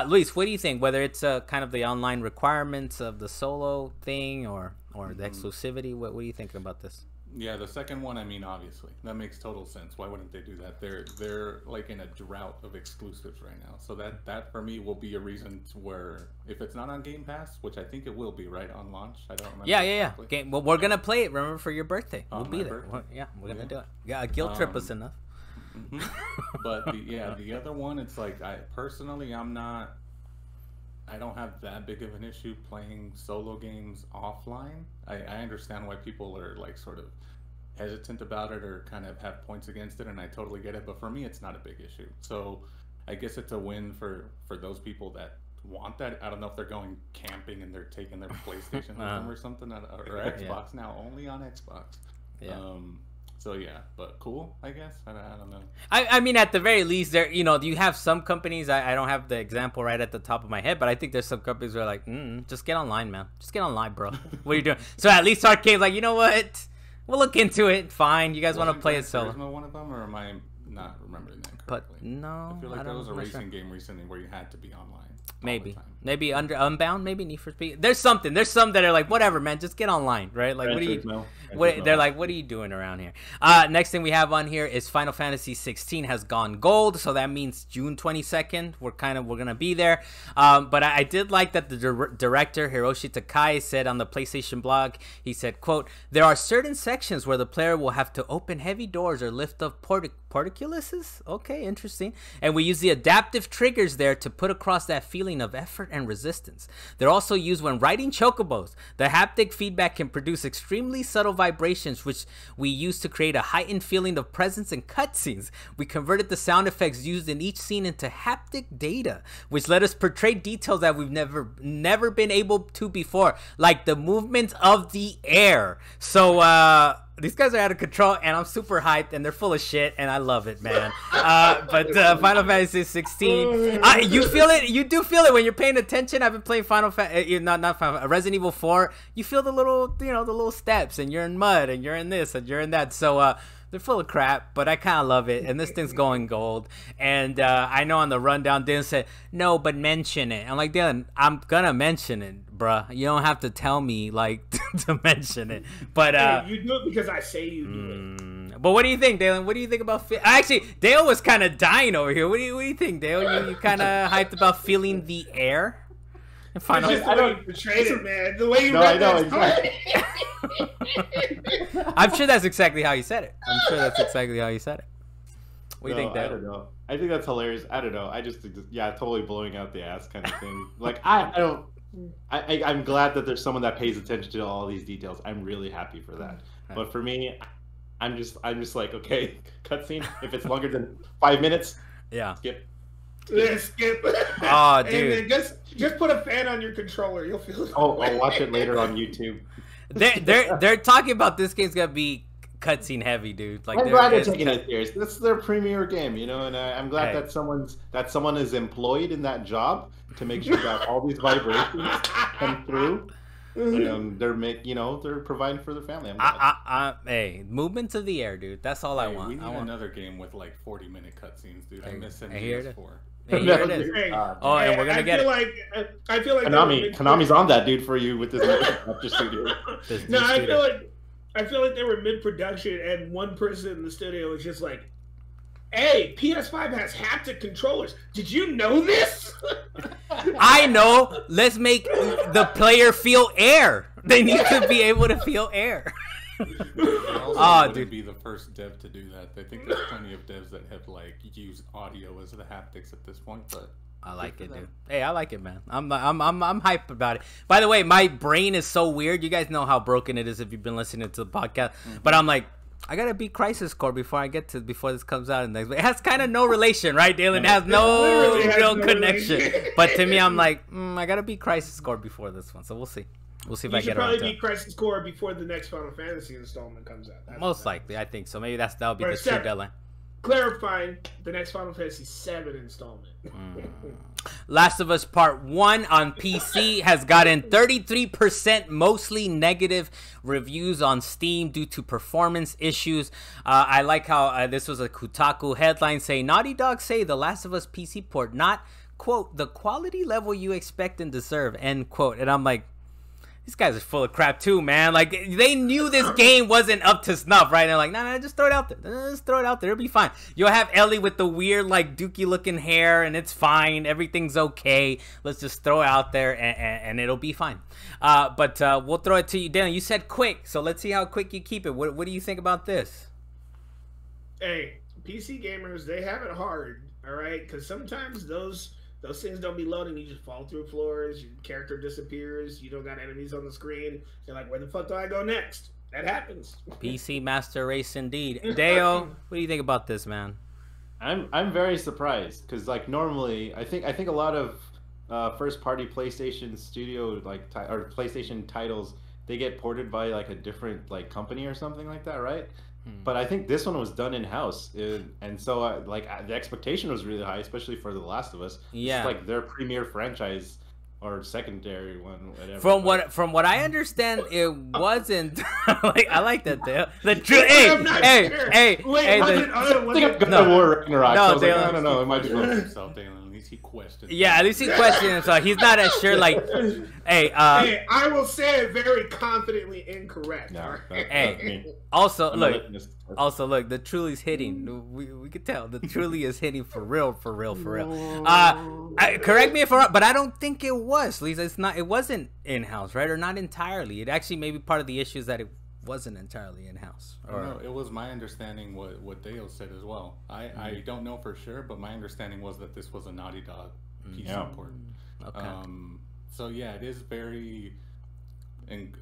Luis, what do you think? Whether it's kind of the online requirements of the solo thing or the exclusivity, what do you think about this? Yeah, the second one, I mean, obviously, that makes total sense. Why wouldn't they do that? They're like in a drought of exclusives right now. So that for me will be a reason to where if it's not on Game Pass, which I think it will be, right, on launch. I don't remember. Yeah. Well, we're gonna play it. Remember, for your birthday, we'll be there. Birthday. We're gonna do it. Yeah, guilt trip us enough. But the other one, it's like I don't have that big of an issue playing solo games offline. I understand why people are like sort of hesitant about it or kind of have points against it, and I totally get it. But for me, it's not a big issue. So I guess it's a win for those people that want that. I don't know if they're going camping and they're taking their PlayStation with them or something, or Xbox now, only on Xbox. Yeah. So yeah, but cool, I guess. I don't know. I mean, at the very least, there, you have some companies. I don't have the example right at the top of my head, but I think there's some companies who are like, just get online, man. Just get online, bro. What are you doing? So at least Arcane's like, you know what? We'll look into it. Fine. You guys want to play it solo? Wasn't one of them, or am I not remembering that correctly? But no, I feel like there was a racing game recently where you had to be online. Maybe under Unbound, maybe Need for Speed. There's some that are like, whatever, man, just get online, right? Like, they're like, what are you doing around here? Next thing we have on here is Final Fantasy XVI has gone gold, so that means June 22nd. We're gonna be there. But I did like that the director Hiroshi Takai said on the PlayStation blog. He said, "quote There are certain sections where the player will have to open heavy doors or lift up portcullises. Okay, interesting. And we use the adaptive triggers there to put across that feeling of effort and resistance. They're also used when riding chocobos. The haptic feedback can produce extremely subtle vibrations, which we use to create a heightened feeling of presence in cutscenes. We converted the sound effects used in each scene into haptic data, which let us portray details that we've never been able to before, like the movement of the air." So, these guys are out of control, and I'm super hyped, and they're full of shit, and I love it, man. But Final Fantasy 16, you feel it. You do feel it when you're paying attention. I've been playing Resident Evil 4. You feel the little steps, and you're in mud, and you're in this, and you're in that. So they're full of crap, but I kind of love it, and this thing's going gold. And I know on the rundown, Dylan said, "No, but mention it." I'm like, Dylan, I'm gonna mention it, bruh. You don't have to tell me like to mention it. But you do it because I say you do it. But what do you think, Dalan? What do you think about? Actually, Dale was kind of dying over here. What do you think, Dale? You kind of hyped about feeling the air? Final. I don't portray it, man. The way you read that. Exactly. I'm sure that's exactly how you said it. What do you think, Dale? I don't know. I think that's hilarious. I don't know. I just totally blowing out the ass kind of thing. Like I'm glad that there's someone that pays attention to all these details. I'm really happy for that. But for me, I'm just like, okay, cutscene. If it's longer than 5 minutes, skip. Skip. Oh, dude. And just put a fan on your controller. You'll feel it. I'll watch it later on YouTube. They're talking about this game's gonna be cutscene heavy, dude. Like, I'm glad they're taking it serious. This is their premier game, and I'm glad that someone is employed in that job to make sure that all these vibrations come through. And they're providing for their family. Hey, movement of the air, dude. That's all I want. We need another game with like 40-minute cutscenes, dude. I miss it. Here it is. And we're gonna get it. I feel like Konami's on that, dude, for you with this studio. I feel like they were mid-production, and one person in the studio was just like, "Hey, PS5 has haptic controllers. Did you know this?" I know. Let's make the player feel air. They need to be able to feel air. Dude, be the first dev to do that. I think there's plenty of devs that have like used audio as the haptics at this point, but I like it, dude. Hey, I like it, man. I'm hyped about it. By the way, my brain is so weird. You guys know how broken it is if you've been listening to the podcast. But I'm like, I gotta beat Crisis Core before this comes out. It has kind of no relation, right, Dylan? It has no real connection. But to me, I'm like, I gotta beat Crisis Core before this one, so we'll see. We'll see if you I should get around probably to beat it. Crisis Core before the next Final Fantasy installment comes out. That's Most likely, I think so. Maybe that'll be Or the true seven. deadline. Clarifying, the next Final Fantasy VII installment. Last of Us Part 1 on PC has gotten 33% mostly negative reviews on Steam due to performance issues. I like how this was a Kotaku headline saying, Naughty Dog say The Last of Us PC port not, quote, the quality level you expect and deserve, end quote. And I'm like, these guys are full of crap too, man. Like, they knew this game wasn't up to snuff, right? And they're like, nah, just throw it out there. Just throw it out there. It'll be fine. You'll have Ellie with the weird, like, dookie-looking hair, and it's fine. Everything's okay. Let's just throw it out there, and it'll be fine. But we'll throw it to you, Dan. You said quick, so let's see how quick you keep it. What do you think about this? Hey, PC gamers, they have it hard, all right? Because sometimes those things don't be loading. You just fall through floors. Your character disappears. You don't got enemies on the screen. You're like, where the fuck do I go next? That happens. PC Master Race indeed. Deo, what do you think about this, man? I'm very surprised because like normally I think a lot of first party PlayStation studio or PlayStation titles, they get ported by like a different like company or something like that, right? But I think this one was done in house, and so the expectation was really high, especially for The Last of Us. Yeah, it's like their premier franchise or secondary one, whatever. From what I understand, it wasn't. Like, I like that, Dale. The Wait, God of War Ragnarok. No, So I was like, Dale. I don't know. It might be. Himself, Dalan. At least he questioned. Yeah, at least he questioned him, so he's not as sure. Like, hey, I will say it very confidently incorrect. No, hey. Also, I'm look. letting this- Also, look. The Truly's hitting. We could tell the Truly is hitting for real. Correct me if I'm wrong, but I don't think it was, Lisa. It's not. It wasn't in house, right? Or not entirely. It actually may be part of the issues that it wasn't entirely in house. Or No, it was my understanding what Dale said as well. I don't know for sure, but my understanding was that this was a Naughty Dog PC port. Okay. So yeah, it is very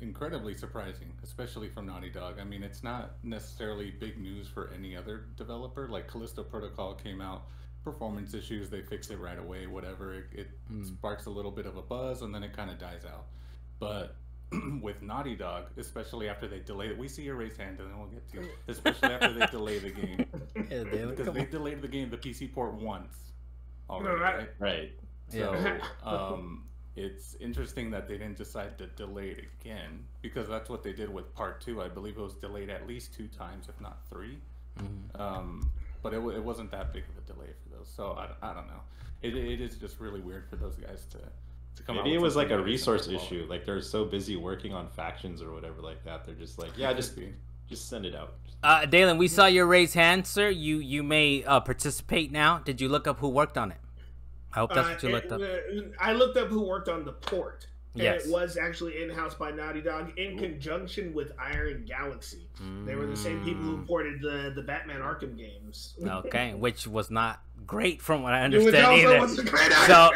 incredibly surprising, especially from Naughty Dog. I mean, it's not necessarily big news for any other developer. Like Callisto Protocol came out, performance issues, they fix it right away, whatever. It sparks a little bit of a buzz and then it kind of dies out. But with Naughty Dog, especially after they delay it, we see your raised hand and then we'll get to it. Especially after they delay the game. Yeah, Dale, Because they delayed the game, the PC port once already, Right. right? Right. So, it's interesting that they didn't decide to delay it again, because that's what they did with Part 2. I believe it was delayed at least 2 times, if not 3. But it wasn't that big of a delay for those. So I don't know. It is just really weird for those guys to come out. Maybe with it was like something a that isn't resource quality. issue. Like they're so busy working on factions or whatever like that. They're just like, yeah, just send it out. Dalen, we saw your raised hand, sir. You may participate now. Did you look up who worked on it? I hope that's what you looked up. I looked up who worked on the port. And Yes. it was actually in-house by Naughty Dog in conjunction with Iron Galaxy. They were the same people who ported the Batman Arkham games. Okay, which was not great from what I Which understand also either. wasn't great So,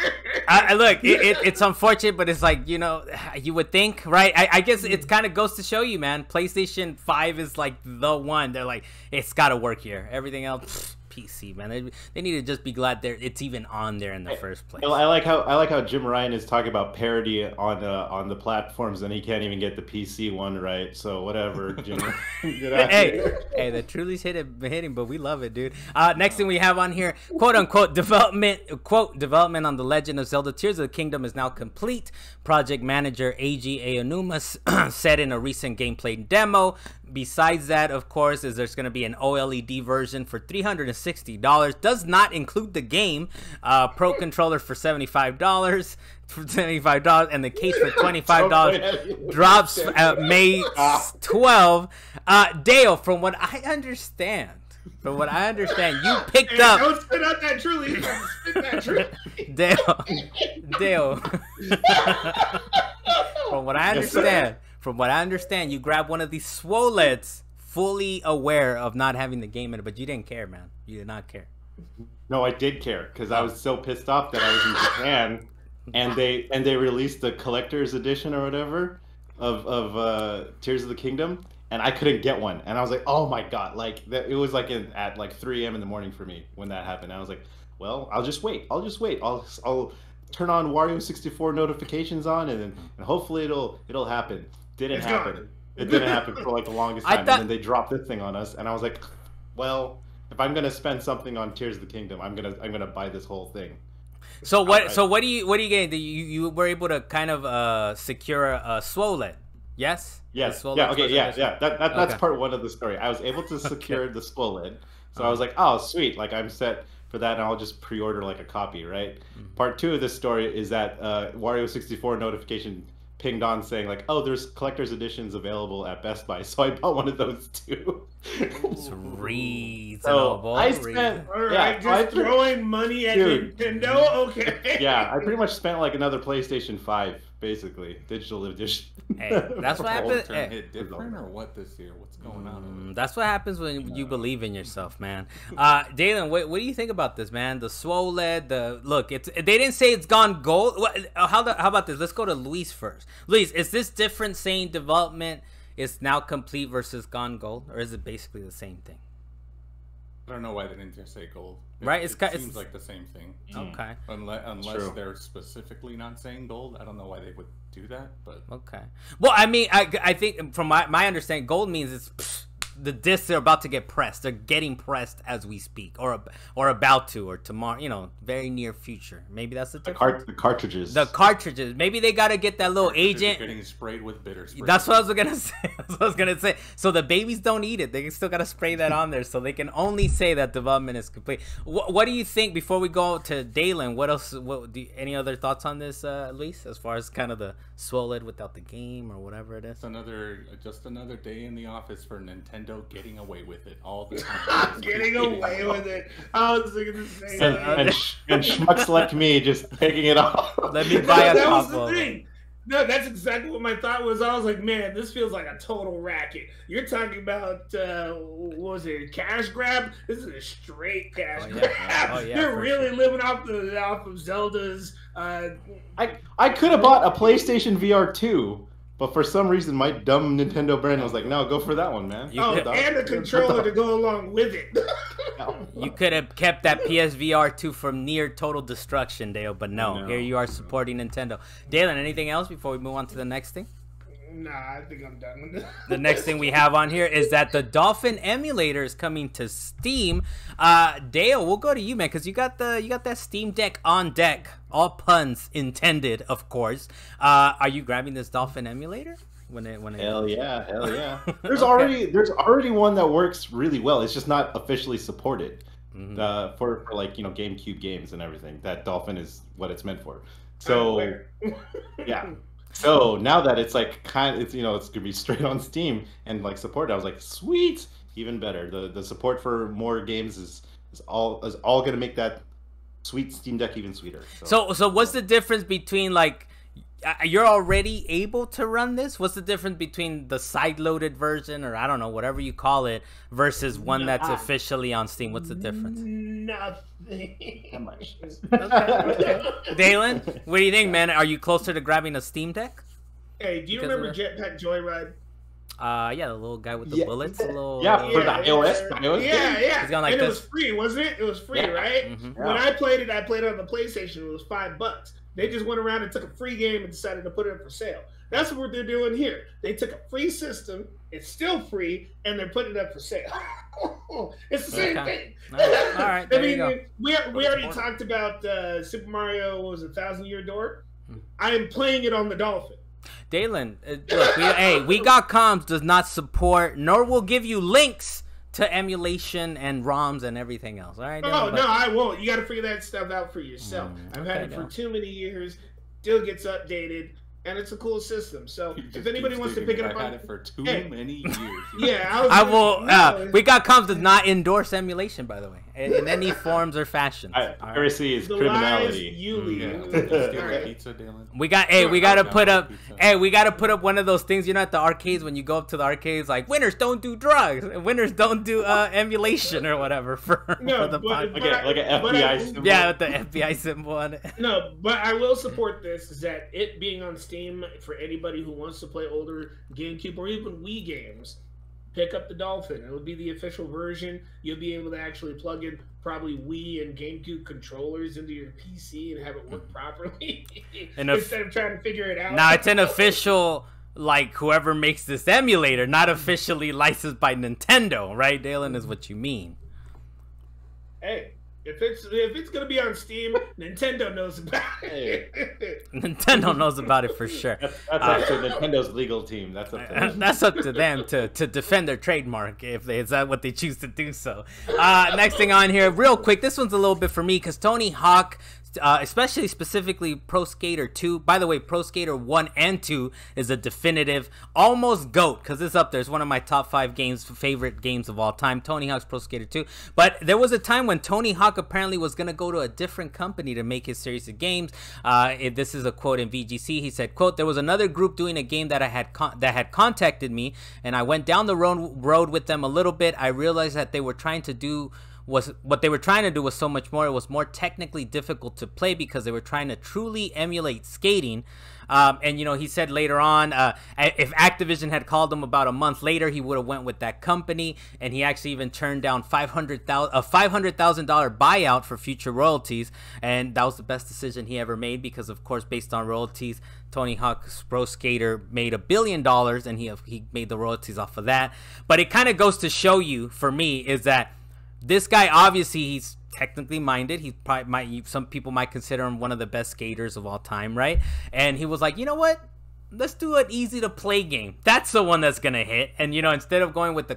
either. look, it's unfortunate, but it's like, you would think, right? I guess it kind of goes to show you, man. PlayStation 5 is like the one. They're like, it's got to work here. Everything else, PC, man. They need to just be glad it's even on there in the first place. I like how Jim Ryan is talking about parity on the platforms, and he can't even get the PC one right. So whatever, Jim. Get out here. Hey, the Truly's hitting, but we love it, dude. Next thing we have on here, quote unquote development on The Legend of Zelda Tears of the Kingdom is now complete. Project manager Eiji Aonuma said in a recent gameplay demo. Besides that, of course, is there's going to be an OLED version for $360. Does not include the game. Pro controller for $75. And the case for $25 drops May 12. Dale, from what I understand, you picked up. Don't spit out that Truly. Spit that Truly. Dale. From what I understand, you grabbed one of these SWOLEDs, fully aware of not having the game in it, but you didn't care, man. You did not care. No, I did care because I was so pissed off that I was in Japan, and they released the collector's edition or whatever of Tears of the Kingdom, and I couldn't get one, and I was like, oh my god, like it was like at like 3 a.m. in the morning for me when that happened. I was like, well, I'll just wait. turn on Wario 64 notifications on, and hopefully it'll happen. Didn't happen. It didn't happen for like the longest time, and then they dropped this thing on us, and I was like, well, if I'm gonna spend something on Tears of the Kingdom, I'm gonna buy this whole thing. So what? So what are you getting? You were able to kind of secure a SWOLED, yes? Yes. Yeah. Okay. Yeah. That's part one of the story. I was able to secure the SWOLED, so I was like, oh, sweet. Like I'm set for that, and I'll just pre-order like a copy, right? Part two of this story is that Wario 64 notification pinged on saying like, oh, there's collector's editions available at Best Buy, so I bought one of those too. It's reasonable. So I spent throwing money at Nintendo. Okay. Yeah, I pretty much spent like another PlayStation 5, basically, digital edition. Hey, that's what happens. Hit different or what this year? What's going on? That's what happens when you believe in yourself, man. Dalan, what do you think about this, man? The SWOLED, they didn't say it's gone gold. How about this? Let's go to Luis first. Luis, is this different saying development is now complete versus gone gold, or is it basically the same thing? I don't know why they didn't just say gold. Right? It seems like the same thing. Okay. Unless they're specifically not saying gold. I don't know why they would do that, but... Okay. Well, I mean, I think from my understanding, gold means it's... the discs are about to get pressed. They're getting pressed as we speak, or about to, or tomorrow. Very near future. Maybe that's the cartridges. The cartridges. Maybe they gotta get that little agent getting sprayed with bitter spray. That's what I was gonna say. So the babies don't eat it. They still gotta spray that on there, so they can only say that development is complete. What do you think before we go to Dalan? What else? Any other thoughts on this, Luis? As far as kind of the SWOLED without the game or whatever it is. Just another day in the office for Nintendo getting away with it all the time. Getting away with it. I was thinking the same thing. And schmucks like me just taking it off. Let me buy a That couple. was the thing. No, that's exactly what my thought was. I was like, man, this feels like a total racket. You're talking about, what was it, cash grab? This is a straight cash grab. They're really living off of Zelda's. I could have bought a PlayStation VR2, but for some reason my dumb Nintendo brain was like, no, go for that one, man. And a controller to go along with it. You could have kept that PSVR 2 from near total destruction, Dale, but no. Here you are supporting Nintendo. Dalan, anything else before we move on to the next thing? Nah, I think I'm done with this. The next thing we have on here is that the Dolphin Emulator is coming to Steam. Dale, we'll go to you, man, because you got that Steam Deck on deck. All puns intended, of course. Are you grabbing this Dolphin Emulator? Hell yeah. There's already one that works really well. It's just not officially supported for like GameCube games and everything. That Dolphin is what it's meant for. So yeah. So now that it's like it's gonna be straight on Steam and like supported, I was like, sweet, even better. The support for more games is all gonna make that sweet Steam Deck even sweeter. So what's the difference between like? You're already able to run this? What's the difference between the side-loaded version, or I don't know, whatever you call it, versus one that's officially on Steam? What's the difference? Nothing. How much? Okay. Dalan, what do you think, man? Are you closer to grabbing a Steam Deck? Hey, do you remember Jetpack Joyride? Yeah, the little guy with the bullets. For the iOS. Yeah. He's going like and this. It was free, wasn't it? It was free, right? Mm-hmm. When I played it on the PlayStation. It was $5. They just went around and took a free game and decided to put it up for sale. That's what they're doing here. They took a free system, it's still free, and they're putting it up for sale. It's the same thing. All right, there you go. We already talked about Super Mario, what was it, 1,000 Year Door? I am playing it on the Dolphin. Dalan, look, We Got Comms does not support, nor will give you links to emulation and ROMs and everything else. All right? No, I won't. You got to figure that stuff out for yourself. I've had it for too many years. Still gets updated, and it's a cool system. So if anybody wants to pick it up, I had it for too many years. Yeah, I will. We Got Comms does not endorse emulation, by the way, in any forms or fashions. Piracy is criminality. Pizza, Dalan. We got to put up one of those things, at the arcades when you go up to the arcades, like winners don't do drugs, and winners don't do emulation or whatever for the podcast. Like an FBI symbol. Yeah, with the FBI symbol on it. No, but I will support this. Is that it being on Steam for anybody who wants to play older GameCube or even Wii games? pick up the Dolphin. It'll be the official version. You'll be able to actually plug in probably Wii and GameCube controllers into your PC and have it work properly instead of trying to figure it out. Now it's an official, like, whoever makes this emulator, not officially licensed by Nintendo, right? Dalan, is what you mean. Hey, if it's gonna be on Steam, Nintendo knows about it. Nintendo knows about it for sure. That's up to Nintendo's legal team. That's up to them. That's up to them to defend their trademark if is that what they choose to do so. Next thing on here, real quick, this one's a little bit for me because Tony Hawk, especially specifically Pro Skater 2. By the way, Pro Skater 1 and 2 is a definitive almost GOAT because it's up there. It's one of my top 5 favorite games of all time, Tony Hawk's Pro Skater 2. But there was a time when Tony Hawk apparently was going to go to a different company to make his series of games. This is a quote in VGC. He said, quote, "There was another group doing a game that had contacted me, and I went down the road with them a little bit. I realized that what they were trying to do was so much more. It was more technically difficult to play because they were trying to truly emulate skating." And he said later on, if Activision had called him about a month later, he would have went with that company. And he actually even turned down a $500,000 buyout for future royalties. And that was the best decision he ever made because, of course, based on royalties, Tony Hawk's Pro Skater made $1 billion, and he made the royalties off of that. But it kind of goes to show you, for me, is that this guy, obviously, he's technically minded. He probably some people might consider him one of the best skaters of all time, right? And he was like, you know what? Let's do an easy to play game. That's the one that's gonna hit. And instead of going with the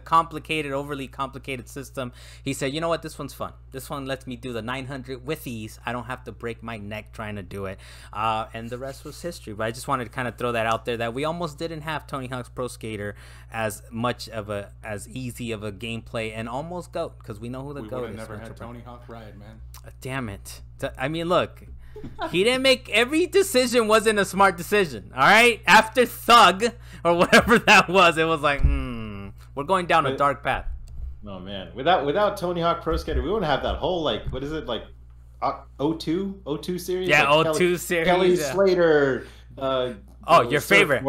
overly complicated system, he said, you know what? This one's fun. This one lets me do the 900 with ease. I don't have to break my neck trying to do it. And the rest was history. But I just wanted to kind of throw that out there that we almost didn't have Tony Hawk's Pro Skater as easy of a gameplay and almost GOAT because we know who the GOAT is. We never had Tony Hawk Ride, man. Damn it! I mean, look. He didn't make every decision wasn't a smart decision. All right, after Thug or whatever that was, it was like, we're going down a dark path. Oh man, without Tony Hawk Pro Skater, we wouldn't have that whole what is it O2 series? Yeah, O2 series. Kelly Slater. Your favorite.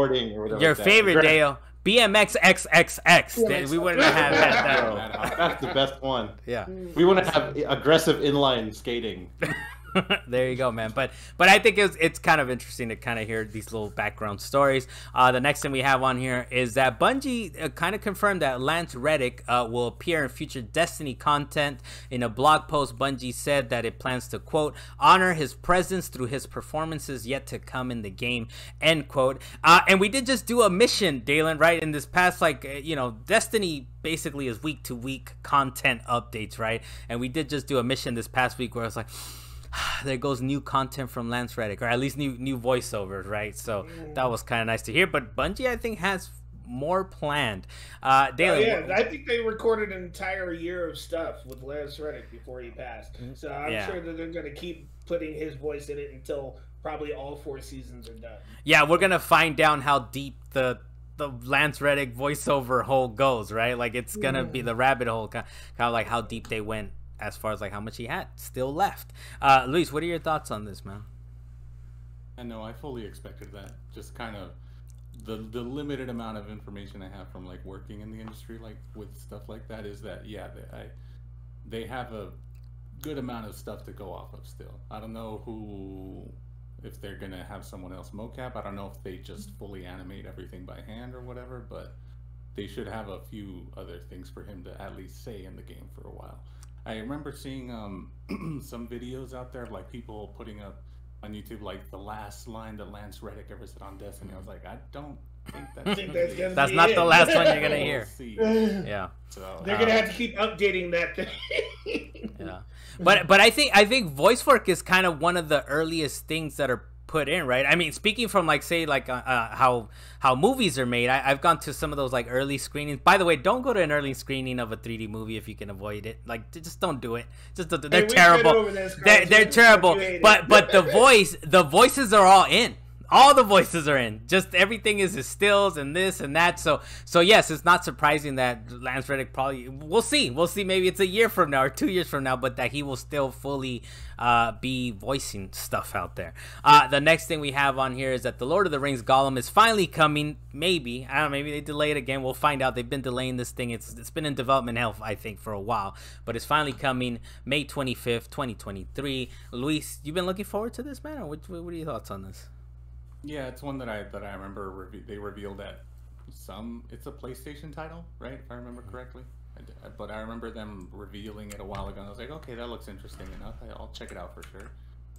Your favorite, Dale. BMX XXX. We wouldn't have had that. That's the best one. Yeah. We wouldn't have aggressive inline skating. There you go, man. But I think it's kind of interesting to kind of hear these little background stories. The next thing we have on here is that Bungie kind of confirmed that Lance Reddick will appear in future Destiny content. In a blog post, Bungie said that it plans to, quote, honor his presence through his performances yet to come in the game, end quote. And we did just do a mission, Dalan, right? In this past, Destiny basically is week to week content updates, right? And we did just do a mission this past week where I was like, there goes new content from Lance Reddick, or at least new voiceovers, right? So that was kind of nice to hear. But Bungie, I think, has more planned. Dalan, I think they recorded an entire year of stuff with Lance Reddick before he passed. So I'm sure that they're going to keep putting his voice in it until probably all 4 seasons are done. Yeah, we're going to find down how deep the Lance Reddick voiceover hole goes, right? Like, it's going to be the rabbit hole, kind of like how deep they went as far as how much he had still left. Luis, what are your thoughts on this, man? I know, I fully expected that. Just kind of the limited amount of information I have from working in the industry with stuff like that is that they have a good amount of stuff to go off of still. I don't know if they're gonna have someone else mocap. I don't know if they just fully animate everything by hand or whatever, but they should have a few other things for him to at least say in the game for a while. I remember seeing some videos out there of people putting up on YouTube the last line that Lance Reddick ever said on Destiny. I was like, I don't think that's not the last one you're gonna hear. Yeah. So they're gonna have to keep updating that thing. Yeah. But I think voice work is kind of one of the earliest things that are put in, right? I mean, speaking from how movies are made, I've gone to some of those early screenings. By the way, don't go to an early screening of a 3D movie if you can avoid it. Just don't do it. They're terrible. They're terrible. But the voices are all in. All the voices are in. Just everything is his stills and this and that. So yes, it's not surprising that Lance Reddick probably, we'll see. Maybe it's a year from now or 2 years from now, but that he will still fully be voicing stuff out there. The next thing we have on here is that the Lord of the Rings Gollum is finally coming. Maybe, I don't know, maybe they delay it again. We'll find out. They've been delaying this thing. It's been in development hell, I think, for a while, but it's finally coming May 25th, 2023. Luis, you been looking forward to this, man? Or what are your thoughts on this? Yeah, it's one that I remember they revealed at it's a PlayStation title, right? If I remember correctly. But I remember them revealing it a while ago, and I was like, okay, that looks interesting enough. I'll check it out for sure.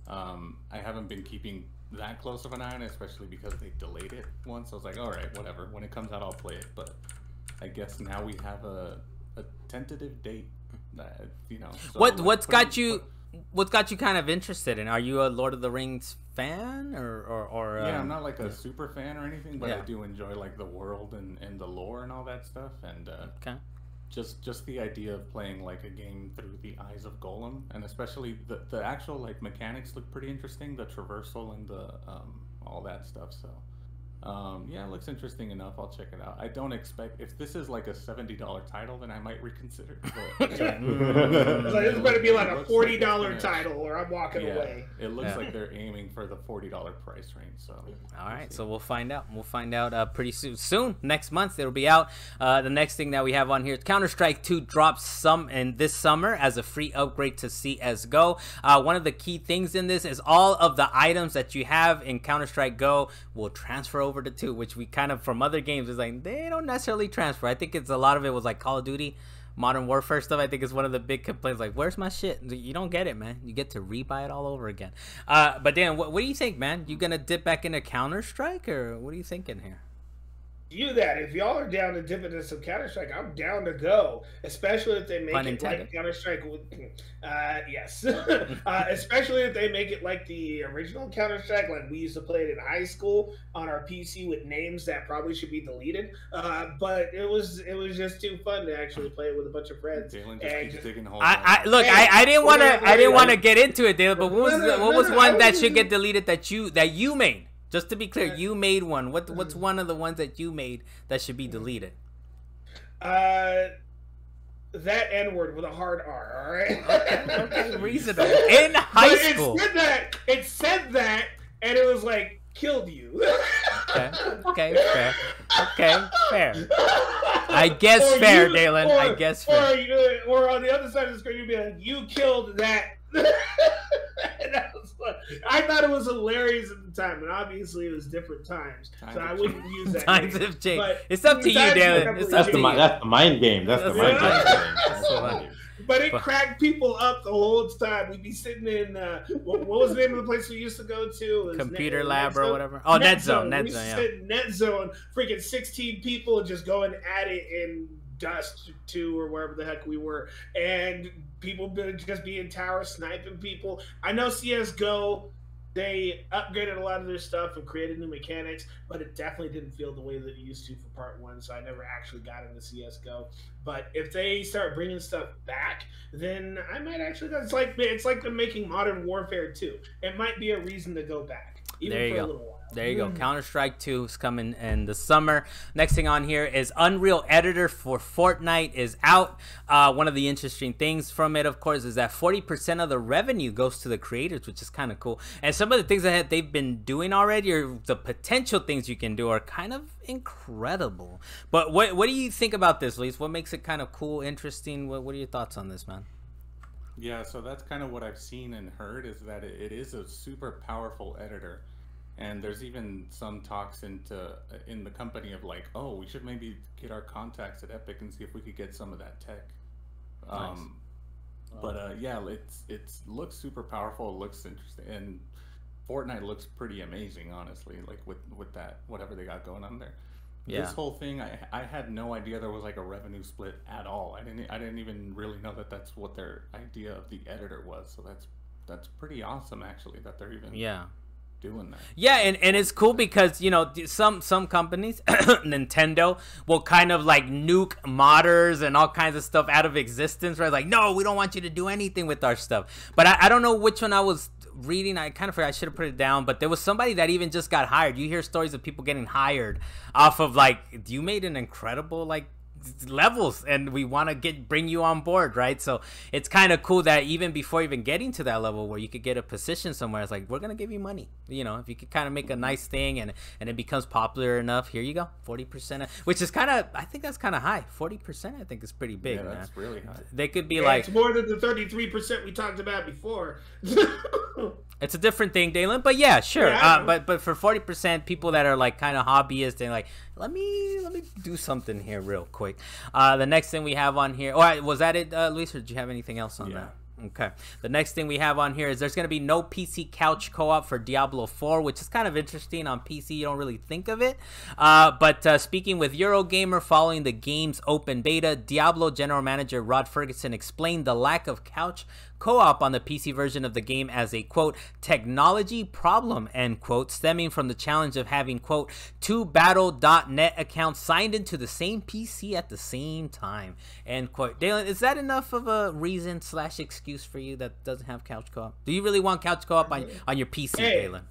I haven't been keeping that close of an eye on it, especially because they delayed it once. I was like, all right, whatever. When it comes out, I'll play it. But I guess now we have a tentative date. That, so what's got you kind of interested in? Are you a Lord of the Rings fan, or yeah, I'm not like a super fan or anything, but I do enjoy like the world and the lore and all that stuff, and okay. Just the idea of playing like a game through the eyes of Gollum, and especially the actual like mechanics look pretty interesting, the traversal and the all that stuff. So yeah, it looks interesting enough. I'll check it out. I don't expect, if this is like a $70 title, then I might reconsider. But this better be like a $40 title, or I'm walking away. It looks like they're aiming for the $40 price range. So all right, so we'll find out. We'll find out pretty soon. Next month it'll be out. The next thing that we have on here is Counter-Strike 2 drops this summer as a free upgrade to CS:GO. One of the key things in this is all of the items that you have in Counter-Strike Go will transfer over to 2, which we kind of, from other games, is like they don't necessarily transfer. I think a lot of it was like Call of Duty Modern Warfare stuff. I think is one of the big complaints, like, where's my shit? You don't get it, man. You get to rebuy it all over again. But Dan, what do you think, man? You gonna dip back into Counter-Strike, or what are you thinking here? Do that. If y'all are down to dip into some Counter-Strike, I'm down to go. Especially if they make it like Counter-Strike. Yes. Especially if they make it like the original Counter-Strike, like we used to play it in high school on our PC with names that probably should be deleted. But it was just too fun to actually play it with a bunch of friends. Dalan just keeps digging holes. I didn't want to get into it, Dalan. But what was one that should get deleted that you made? Just to be clear, you made one. What's one of the ones that you made that should be deleted? That N-word with a hard R, all right? Okay, reasonable. In high school. It said that, and it was like, killed you. Okay, fair. Okay, fair. I guess fair, Dalan. I guess fair. Or on the other side of the screen, you'd be like, you killed that. I thought it was hilarious at the time, and obviously it was different times, so I wouldn't use that. Times have changed. But it's up to you, Dalan. That's the mind game. That's the mind game. But it cracked people up the whole time. We'd be sitting in what was the name of the place we used to go to? Computer Lab or whatever. Oh, NetZone. We used to sit in NetZone, freaking 16 people just going at it in Dust 2 or wherever the heck we were, and people just being tower sniping people. I know CS:GO, they upgraded a lot of their stuff and created new mechanics, but it definitely didn't feel the way that it used to for part 1, so I never actually got into CS:GO. But if they start bringing stuff back, then I might actually go. It's like them making Modern Warfare 2. It might be a reason to go back, even for a little while. There you go. Counter-Strike 2 is coming in the summer. Next thing on here is Unreal Editor for Fortnite is out. One of the interesting things from it, of course, is that 40% of the revenue goes to the creators, which is kind of cool. And some of the things that they've been doing already, or the potential things you can do, are kind of incredible. But what do you think about this, Luis? What makes it kind of cool, interesting? What are your thoughts on this, man? Yeah, so that's kind of what I've seen and heard, is that it is a super powerful editor. And there's even some talks in the company of like, oh, we should maybe get our contacts at Epic and see if we could get some of that tech. Nice. But yeah, it looks super powerful. It looks interesting, and Fortnite looks pretty amazing, honestly. Like with that, whatever they got going on there. Yeah. This whole thing, I had no idea there was like a revenue split at all. I didn't even really know that that's what their idea of the editor was. So that's pretty awesome, actually, that they're even doing that. Yeah, and it's cool because, you know, some companies, Nintendo, will kind of like nuke modders and all kinds of stuff out of existence, right? Like, no, we don't want you to do anything with our stuff. But I don't know which one I was reading, I kind of forgot, I should have put it down, but there was somebody that even just got hired. You hear stories of people getting hired off of like, you made an incredible like levels and we want to bring you on board, right? So it's kind of cool that even before even getting to that level where you could get a position somewhere, it's like, we're gonna give you money, you know, if you could kind of make a nice thing and it becomes popular enough, here you go, 40%, which is kind of, I think that's kind of high. 40% I think is pretty big. Yeah, that's really high. They could be like, it's more than the 33% we talked about before. It's a different thing, Dalan, but yeah, sure. Yeah, but for 40% people that are like kind of hobbyists and like, let me do something here real quick. The next thing we have on here, was that it, Luis, or did you have anything else on that? Okay. The next thing we have on here is there's going to be no PC couch co-op for Diablo IV, which is kind of interesting. On PC, you don't really think of it. But speaking with Eurogamer following the game's open beta, Diablo general manager Rod Ferguson explained the lack of couch co-op on the PC version of the game as a, quote, technology problem, end quote, stemming from the challenge of having, quote, two Battle.net accounts signed into the same PC at the same time, end quote. Dalan, is that enough of a reason / excuse for you that doesn't have couch co-op? Do you really want couch co-op on your PC, Dalan?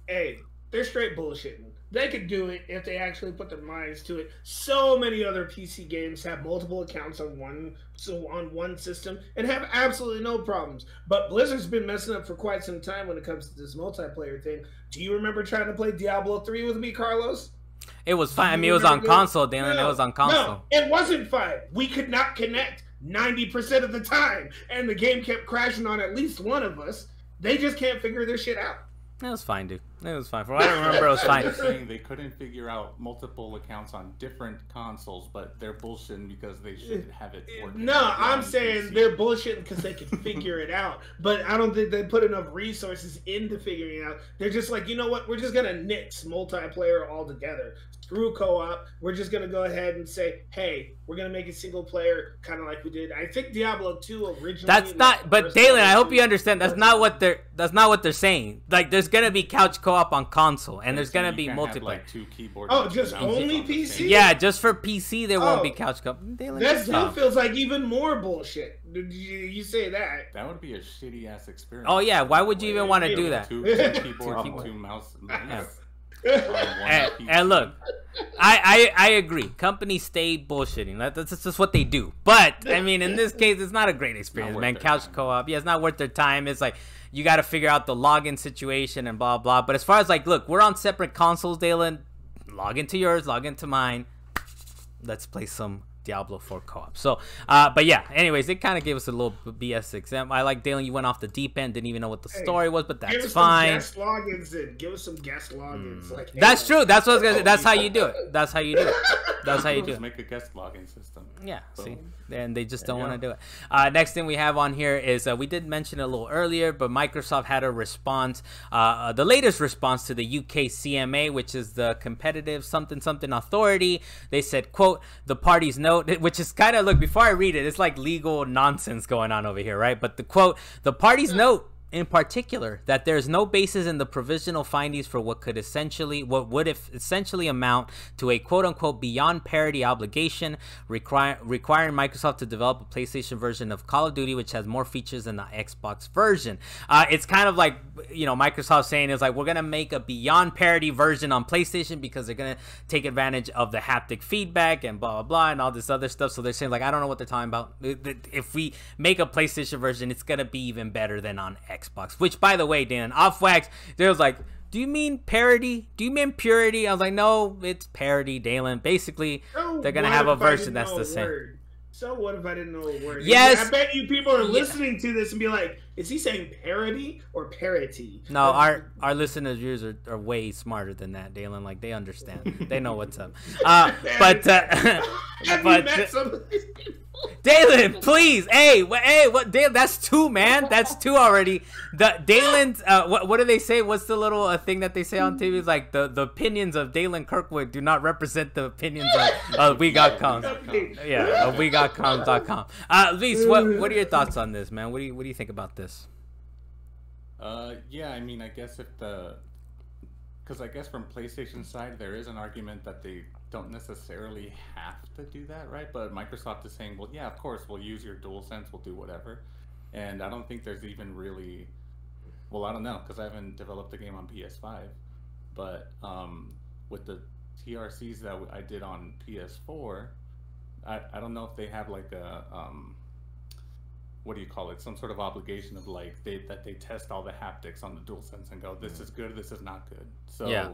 Hey, they're straight bullshitting. They could do it if they actually put their minds to it. So many other PC games have multiple accounts on one system and have absolutely no problems. But Blizzard's been messing up for quite some time when it comes to this multiplayer thing. Do you remember trying to play Diablo 3 with me, Carlos? It was fine. I mean, it was on console, Dalan. It was on console. No, it wasn't fine. We could not connect 90% of the time, and the game kept crashing on at least one of us. They just can't figure their shit out. It was fine, dude. It was fine. For what I remember, it was fine. They're saying they couldn't figure out multiple accounts on different consoles, but they're bullshitting because they should have it working. No, I'm saying they're bullshitting because they can figure it out. But I don't think they put enough resources into figuring it out. They're just like, you know what? We're just going to nix multiplayer altogether. Screw co-op. We're just going to go ahead and say, hey, we're going to make it single player, kind of like we did. I think Diablo 2 originally. That's not, but Dalan, I hope you understand. That's not what they're saying. Like, there's going to be couch co-op on console, and there's going to be multiplayer. Like two keyboards. Oh, just only PC? Yeah, just for PC, there won't be couch co-op. Dalan, that still feels like even more bullshit. You say that. That would be a shitty ass experience. Oh, yeah. Why would you even want to do that? Two keyboards and two mouse. And look, I agree. Companies stay bullshitting. That's just what they do. But I mean, in this case, it's not a great experience, man. Couch co-op, yeah, it's not worth their time. It's like you got to figure out the login situation and blah blah. But as far as like, look, we're on separate consoles, Dalan. Log into yours, log into mine. Let's play some Diablo 4 co-op. So, but yeah, anyways, it kind of gave us a little BS exam. I like Dalan, you went off the deep end, didn't even know what the story was, but that's fine. Give us some guest logins in. Give us some guest logins. Like, hey, that's true. That's what I was gonna say. That's how you do it. That's how you do it. That's how you do it. Just make a guest login system. Yeah, see? And they just don't want to do it. Next thing we have on here is, we did mention it a little earlier, but Microsoft had a response, the latest response to the UK CMA, which is the Competitive something Authority. They said, quote, the parties note, which is kind of, look, before I read it, it's like legal nonsense going on over here, right? But the quote, the parties note, in particular, that there is no basis in the provisional findings for what would essentially amount to a quote-unquote beyond parity obligation requiring Microsoft to develop a PlayStation version of Call of Duty which has more features than the Xbox version. It's kind of like, you know, Microsoft saying is like, we're gonna make a beyond parity version on PlayStation because they're gonna take advantage of the haptic feedback and blah blah blah and all this other stuff. So they're saying like, I don't know what they're talking about. If we make a PlayStation version, it's gonna be even better than on Xbox. Which, by the way, Dan, off wax, they was like, do you mean parity? Do you mean purity? I was like, no, it's parity, Dalan. Basically, they're going to have a version that's the same. So what if I didn't know a word? Yes. I bet you people are listening to this and be like, is he saying parody or parity? No, our listeners' viewers are way smarter than that, Dalan. Like, they understand. They know what's up. But have you met some of these people? Dalan, please. Hey, what? Dalan, that's two, man. That's two already. The Dalan's, what do they say? What's the little thing that they say on TV? It's like the opinions of Dalan Kirkwood do not represent the opinions of WeGotComs. Yeah, of WeGotComs.com. Luis, what are your thoughts on this, man? What do you think about this? Yeah, I mean, I guess because I guess from PlayStation side, there is an argument that they don't necessarily have to do that, right? But Microsoft is saying, well, yeah, of course, we'll use your DualSense, we'll do whatever. And I don't think there's even really well, I don't know because I haven't developed the game on PS5, but with the TRCs that I did on PS4, I don't know if they have like a what do you call it? Some sort of obligation of like that they test all the haptics on the DualSense and go, this is good, this is not good. So yeah.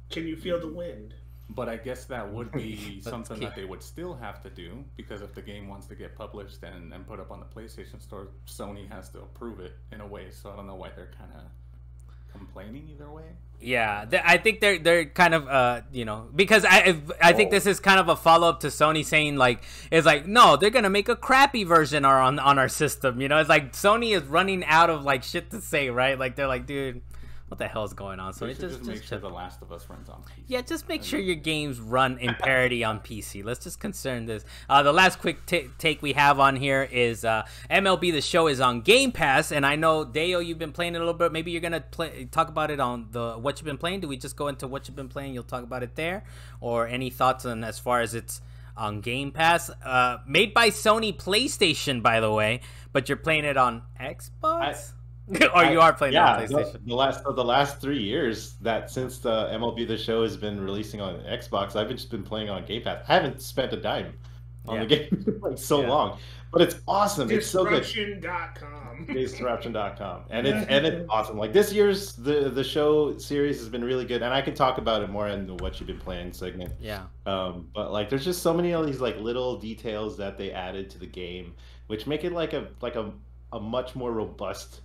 Can you feel the wind? But I guess that would be something that they would still have to do, because if the game wants to get published and put up on the PlayStation Store, Sony has to approve it in a way. So I don't know why they're kind of complaining either way. Yeah, I think they're kind of you know, because I think this is kind of a follow up to Sony saying like, it's like, no, they're gonna make a crappy version on our system. You know, it's like Sony is running out of like shit to say, right? Like they're like, dude, what the hell is going on? So it just make sure The Last of Us runs on PC. Yeah, just make sure your games run in parity on PC. Let's just concern this. The last quick take we have on here is MLB The Show is on Game Pass, and I know Deo, you've been playing it a little bit. Maybe you're gonna talk about it on the what you've been playing. Do we just go into what you've been playing? You'll talk about it there, or any thoughts on as far as it's on Game Pass? Made by Sony PlayStation, by the way, but you're playing it on Xbox. Or you are playing on PlayStation. The last 3 years that since the MLB The Show has been releasing on Xbox, I've just been playing on Game Pass. I haven't spent a dime on the game like so long, but it's awesome. It's so good. Disruption.com. Disruption.com. And it's awesome. Like this year's the show series has been really good, and I can talk about it more in the what you've been playing segment. Yeah. But like there's just so many of these like little details that they added to the game, which make it like a much more robust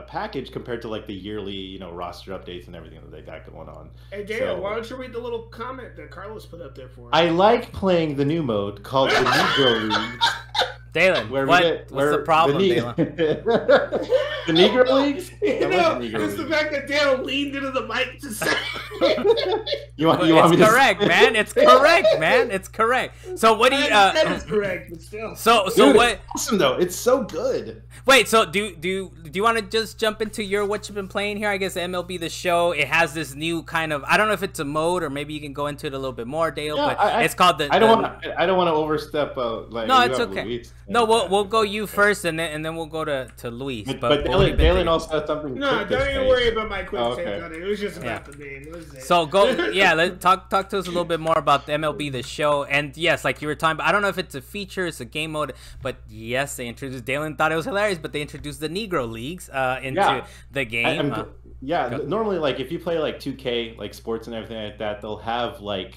package compared to like the yearly roster updates and everything that they got going on. Hey Dale, why don't you read the little comment that Carlos put up there for us? I like playing the new mode called the Negro Leagues. Dalen, what's the problem, Dalen? The Negro Leagues? It's the fact that Dale leaned into the mic to say you want me to correct, man. It's correct, man. It's correct. So what do you that is correct, but still. So Dude, what it's awesome though. It's so good. Wait, so do you want to just jump into what you've been playing here? I guess MLB The Show, it has this new kind of, I don't know if it's a mode or maybe you can go into it a little bit more, Dale, but it's called the I don't want to overstep No, it's okay. Luis. No, we'll go you first and then we'll go to Luis. But Dalen also has something. No, don't even worry about my quick take on it. It was just about the name. So let's talk to us a little bit more about the MLB The Show. And yes, like you were talking about, I don't know if it's a feature, it's a game mode, but yes, they introduced, Dalen thought it was hilarious, but they introduced the Negro Leagues into the game. Normally like if you play like 2K, like sports and everything like that, they'll have like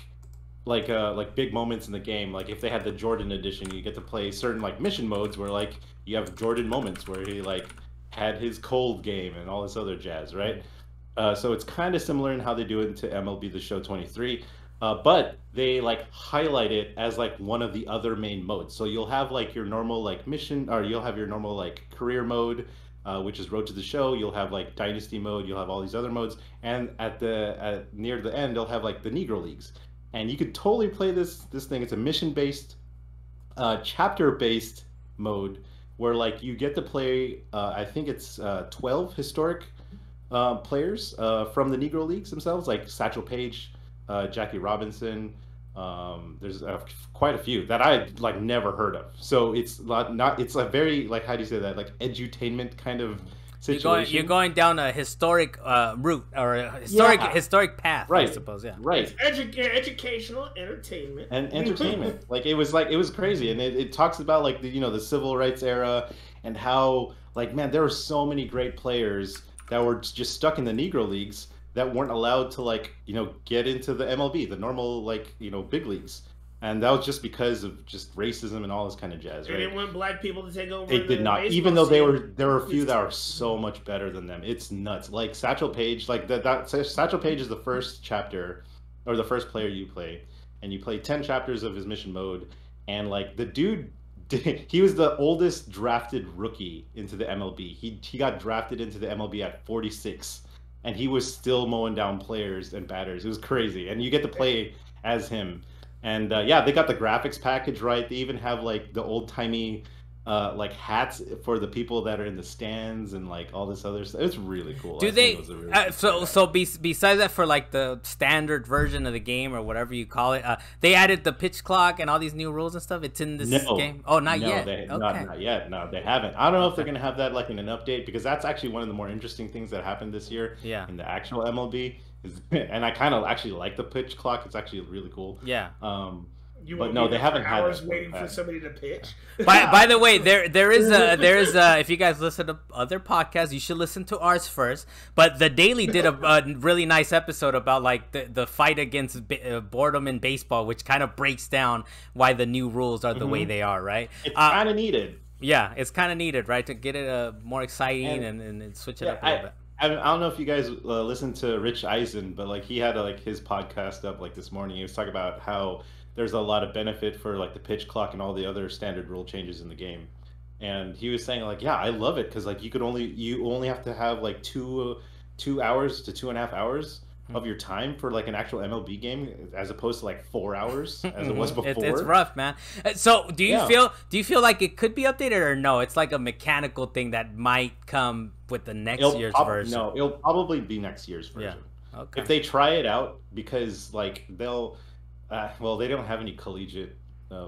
big moments in the game. Like if they had the Jordan edition, you get to play certain like mission modes where like you have Jordan moments where he like had his cold game and all this other jazz, right? So it's kind of similar in how they do it into MLB The Show 23, but they like highlight it as like one of the other main modes. So you'll have like your normal like mission, or you'll have your normal like career mode, which is Road to the Show. You'll have like Dynasty mode. You'll have all these other modes, and near the end, they'll have like the Negro Leagues, and you could totally play this thing. It's a mission-based, chapter-based mode where like you get to play. I think it's 12 historic players from the Negro Leagues themselves, like Satchel Paige, Jackie Robinson. There's quite a few that I like never heard of. So it's not it's a very like, how do you say that, like edutainment kind of situation. You're going down a historic route or a historic path, right? I suppose, yeah. Right. Educational entertainment and entertainment. Like it was crazy, and it talks about like the civil rights era and how like, man, there were so many great players that were just stuck in the Negro Leagues that weren't allowed to like get into the MLB, the normal like big leagues, and that was just because of just racism and all this kind of jazz, right? They didn't want black people to take over. They did not, even though there were a few that are so much better than them. It's nuts. Like Satchel Paige, like that Satchel Paige is the first chapter, or the first player you play, and you play 10 chapters of his mission mode, and like the dude. He was the oldest drafted rookie into the MLB. He got drafted into the MLB at 46, and he was still mowing down players and batters. It was crazy, and you get to play as him. And they got the graphics package right. They even have like the old timey like hats for the people that are in the stands and like all this other stuff. It's really cool. Do they? Really Besides that, for like the standard version of the game or whatever you call it, they added the pitch clock and all these new rules and stuff. It's in this game. Oh, not yet. Not yet. No, they haven't. I don't know if they're gonna have that like in an update, because that's actually one of the more interesting things that happened this year. Yeah. In the actual MLB and I kind of actually like the pitch clock. It's actually really cool. Yeah. But no, they haven't had hours waiting for somebody to pitch. By the way, there is if you guys listen to other podcasts, you should listen to ours first. But the Daily did a really nice episode about like the fight against boredom in baseball, which kind of breaks down why the new rules are the way they are. Right? It's kind of needed. Yeah, it's kind of needed, right, to get it more exciting and switch it up a little bit. I don't know if you guys listened to Rich Eisen, but like he had his podcast up like this morning. He was talking about how there's a lot of benefit for like the pitch clock and all the other standard rule changes in the game, and he was saying like, yeah, I love it because like you only have to have like 2 hours to 2.5 hours of your time for like an actual MLB game, as opposed to like 4 hours as it was before. It's rough, man. So do you feel like it could be updated, or no? It's like a mechanical thing that might come with the next year's version. No, it'll probably be next year's version. Yeah. Okay. If they try it out, because like they'll. Well, they don't have any collegiate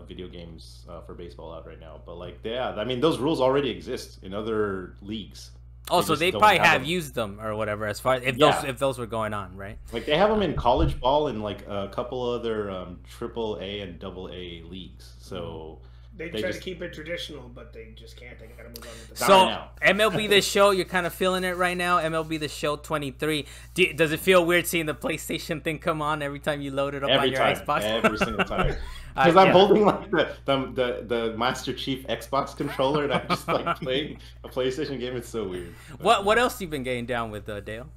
video games for baseball out right now, but like, I mean, those rules already exist in other leagues. Oh, so they probably have used them or whatever, as far as if those were going on, right? Like they have them in college ball and like a couple other triple A and double A leagues. So they try to keep it traditional, but they just can't. They gotta move on with the So MLB The Show, you're kind of feeling it right now. MLB The Show 23. Does it feel weird seeing the PlayStation thing come on every time you load it up on your Xbox? Every single time. Because I'm holding like the Master Chief Xbox controller and I'm just like playing a PlayStation game. It's so weird. What else you been getting down with, Dale?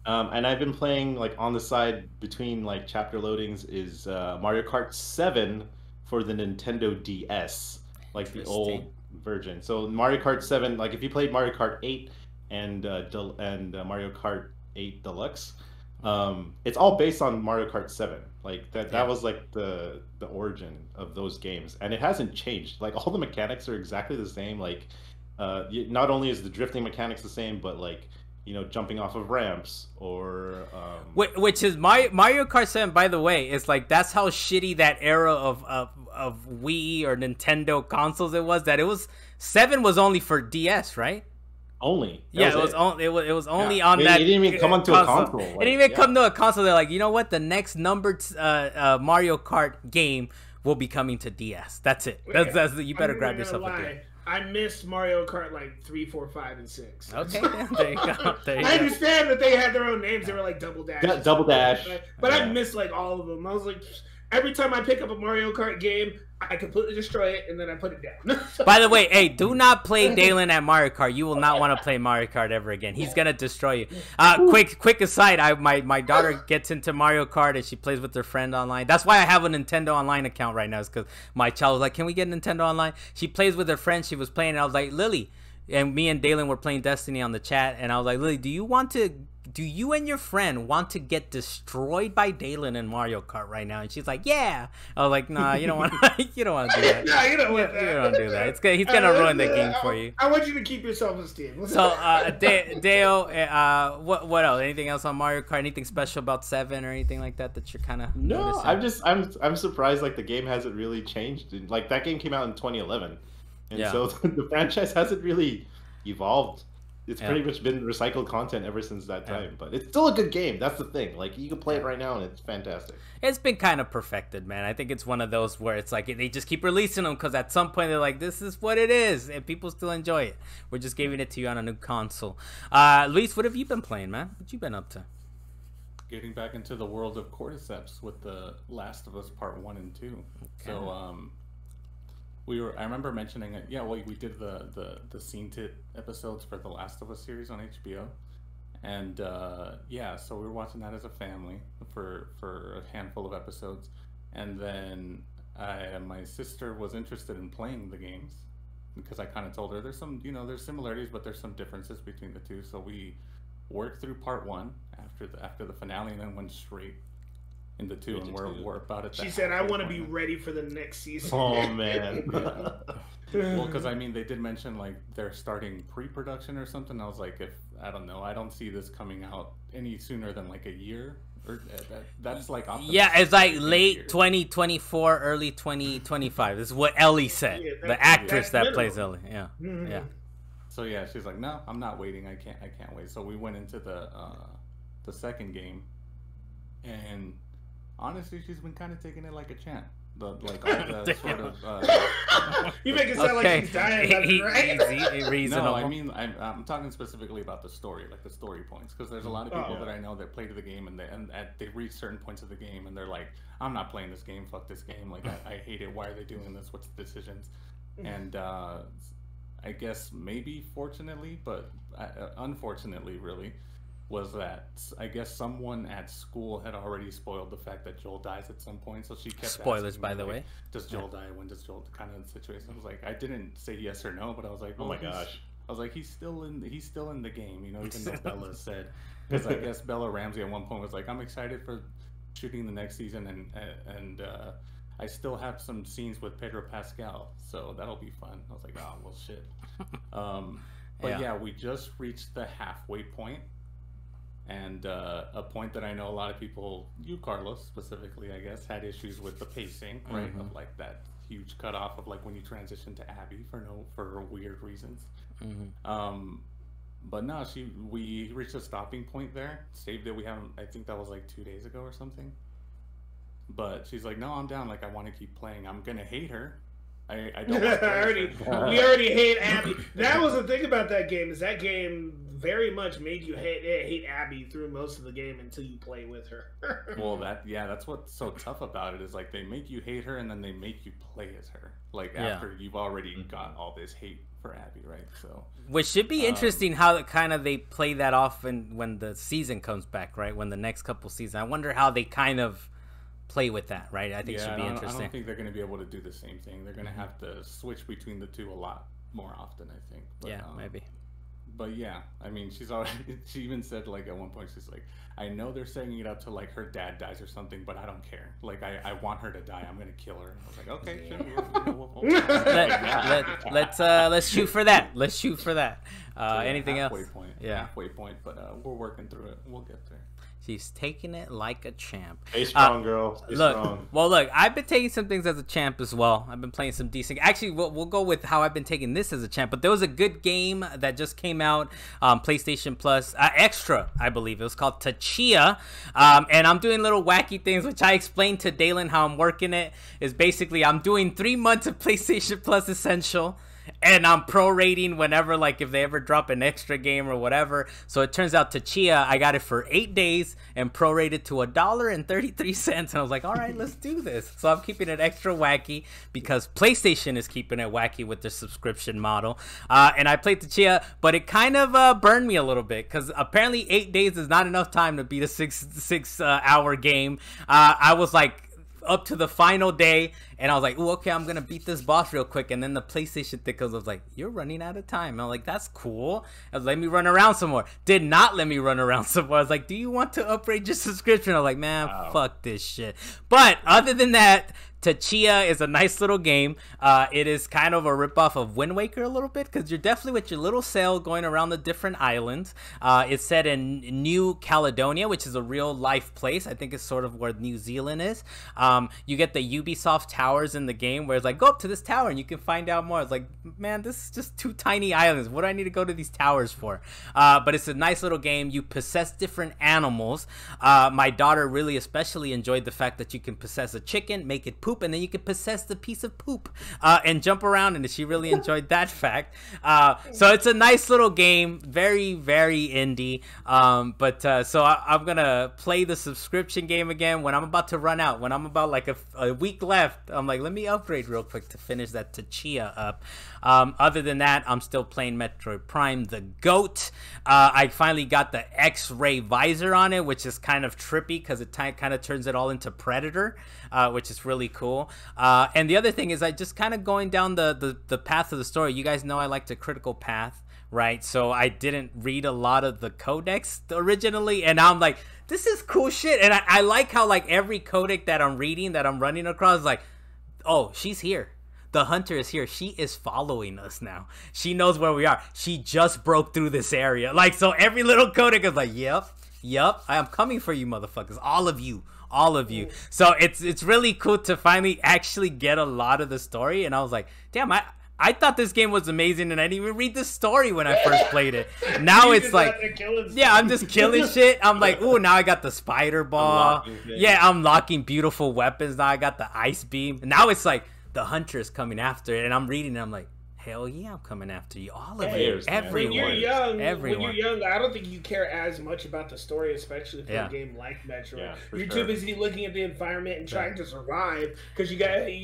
And I've been playing like on the side between like chapter loadings is Mario Kart 7 for the Nintendo DS, like the old version. So Mario Kart 7, like if you played Mario Kart 8 and Mario Kart 8 Deluxe, it's all based on Mario Kart 7. Like that was like the origin of those games, and it hasn't changed. Like all the mechanics are exactly the same. Like not only is the drifting mechanics the same, but like, you know, jumping off of ramps or which is Mario Kart 7, by the way, is like, that's how shitty that era of Wii or Nintendo consoles it was. That it was 7 was only for DS, right? Only. It was only on that. It didn't even come onto a console. It didn't even come to a console. They're like, you know what? The next numbered Mario Kart game will be coming to DS. That's it. That's you better grab yourself a game. I missed Mario Kart like 3, 4, 5, and 6. Okay, there you go. I understand that they had their own names. They were like Double Dash. Double Dash. But I missed like all of them. I was like, every time I pick up a Mario Kart game, I completely destroy it and then I put it down. By the way, hey, do not play Dalan at Mario Kart. You will not want to play Mario Kart ever again. He's gonna destroy you. Quick aside, my daughter gets into Mario Kart and she plays with her friend online. That's why I have a Nintendo Online account right now, is because my child was like, "Can we get Nintendo Online?" She plays with her friend. She was playing, and I was like, "Lily," and me and Dalan were playing Destiny on the chat, and I was like, "Lily, do you and your friend want to get destroyed by Dalan in Mario Kart right now?" And she's like, "Yeah." I was like, "Nah, you don't want to. You don't want to do that. No, you don't want that. You don't do that. He's gonna ruin the game for you." I want you to keep your self-esteem. So, Deo, what else? Anything else on Mario Kart? Anything special about 7 or anything like that you're kind of No, noticing? I'm surprised like the game hasn't really changed. Like that game came out in 2011, and so the franchise hasn't really evolved. It's pretty much been recycled content ever since that time, but it's still a good game. That's the thing. Like you can play it right now, and it's fantastic. It's been kind of perfected, man. I think it's one of those where it's like they just keep releasing them because at some point they're like, "This is what it is," and people still enjoy it. We're just giving it to you on a new console. Luis, what have you been playing, man? What you been up to? Getting back into the world of cordyceps with the Last of Us Part 1 and 2. Okay. So I remember mentioning it. Yeah, we did the Scene Tit episodes for the Last of Us series on HBO, and so we were watching that as a family for a handful of episodes, and then my sister was interested in playing the games because I kind of told her there's there's similarities, but there's some differences between the two. So we worked through Part 1 after the finale, and then went straight in the 2, and we're about at. She said, "I want to be ready for the next season." Oh man. Well, because I mean, they did mention like they're starting pre-production or something. I was like, I don't know, I don't see this coming out any sooner than like a year. Or that's like yeah, it's like late 2024, early 2025. This is what Ellie said. Yeah, the actress that plays Ellie. Yeah, yeah. So yeah, she's like, no, I'm not waiting. I can't wait. So we went into the second game, and honestly, she's been kind of taking it like a champ. Like all the sort of you make it sound like she's dying, right? Reasonable. No, I mean I'm talking specifically about the story, like the story points, because there's a lot of people that I know that play to the game and they reach certain points of the game and they're like, I'm not playing this game. Fuck this game. Like I hate it. Why are they doing this? What's the decisions? And I guess maybe fortunately, but unfortunately, really, was that I guess someone at school had already spoiled the fact that Joel dies at some point, so she kept spoilers asking by me, the like, way. Does Joel die? When does Joel? Kind of situation. I was like, I didn't say yes or no, but I was like, oh my gosh. I was like, he's still in the game, you know, even though Bella said, because I guess Bella Ramsey at one point was like, I'm excited for shooting the next season, and I still have some scenes with Pedro Pascal, so that'll be fun. I was like, oh well, shit. But yeah, we just reached the halfway point. And a point that I know a lot of people, you Carlos specifically, I guess, had issues with the pacing, right? Of like that huge cutoff of like when you transition to Abby for weird reasons. But no, we reached a stopping point there. Saved it. We haven't. I think that was like 2 days ago or something. But she's like, no, I'm down. Like I want to keep playing. I'm gonna hate her. I don't. We already hate Abby. That was the thing about that game. Is that game very much made you hate Abby through most of the game until you play with her. Well, that's what's so tough about it is like they make you hate her and then they make you play as her. Like after you've already got all this hate for Abby, right? So which should be interesting how they play that off when the season comes back, right? When the next couple seasons, I wonder how they kind of play with that, right? I think it should be interesting. I don't think they're going to be able to do the same thing. They're going to have to switch between the two a lot more often, I think. But, maybe. But yeah, I mean, she even said like at one point, she's like, I know they're setting it up to like her dad dies or something, but I don't care. Like I want her to die. I'm gonna kill her. I was like, okay, sure. Let's shoot for that. Let's shoot for that. Anything else? Halfway point, but we're working through it. We'll get there. She's taking it like a champ. Stay strong, girl. Stay strong. Well, look, I've been taking some things as a champ as well. I've been playing some decent. Actually, we'll go with how I've been taking this as a champ. But there was a good game that just came out, PlayStation Plus Extra, I believe. It was called Tchia. And I'm doing little wacky things, which I explained to Dalan how I'm working it. Is basically I'm doing 3 months of PlayStation Plus Essential. And I'm prorating whenever, like, if they ever drop an extra game or whatever. So it turns out Tchia, I got it for 8 days and prorated to $1.33. And I was like, all right, let's do this. So I'm keeping it extra wacky because PlayStation is keeping it wacky with their subscription model. And I played Tchia, but it kind of burned me a little bit because apparently 8 days is not enough time to beat a six hour game. I was like, up to the final day, and I was like, "Ooh, okay, I'm gonna beat this boss real quick." And then the PlayStation thing was like, "You're running out of time." And I'm like, "That's cool." I was like, let me run around some more. Did not let me run around some more. I was like, "Do you want to upgrade your subscription?" I was like, "Man, fuck this shit." But other than that, Tchia is a nice little game. It is kind of a ripoff of Wind Waker a little bit because you're definitely with your little sail going around the different islands. It's set in New Caledonia, which is a real life place. I think it's sort of where New Zealand is. You get the Ubisoft towers in the game where it's like, go up to this tower and you can find out more. It's like, man, this is just 2 tiny islands. What do I need to go to these towers for? But it's a nice little game. You possess different animals. My daughter really especially enjoyed the fact that you can possess a chicken, make it poop, and then you can possess the piece of poop and jump around, and she really enjoyed that fact. So it's a nice little game, very, very indie. So I'm gonna play the subscription game again when I'm about to run out, when I'm about like a week left. I'm like, let me upgrade real quick to finish that Tchia up. Other than that, I'm still playing Metroid Prime, the GOAT. I finally got the X-ray visor on it, which is kind of trippy because it kind of turns it all into Predator, which is really cool. And the other thing is I just kind of going down the path of the story. You guys know I like to critical path right? So I didn't read a lot of the codex originally, and I'm like, this is cool shit. And I like how like every codec that I'm reading, that I'm running across, is like, oh, she's here. The hunter is here. She is following us now. She knows where we are. She just broke through this area. Like, so every little codec is like, yep, I am coming for you, motherfuckers. All of you. So it's really cool to finally actually get a lot of the story. And I was like, damn, I thought this game was amazing, and I didn't even read the story when I first played it. Now it's like, yeah, I'm just killing shit. I'm like, ooh, now I got the spider ball. Yeah, I'm locking beautiful weapons. Now I got the ice beam. Now it's like the hunter is coming after it, and I'm reading it. I'm like, hell yeah, I'm coming after you. All of you. Everyone. When you're young, I don't think you care as much about the story, especially for a game like Metroid. Yeah, you're too busy looking at the environment and trying to survive, because you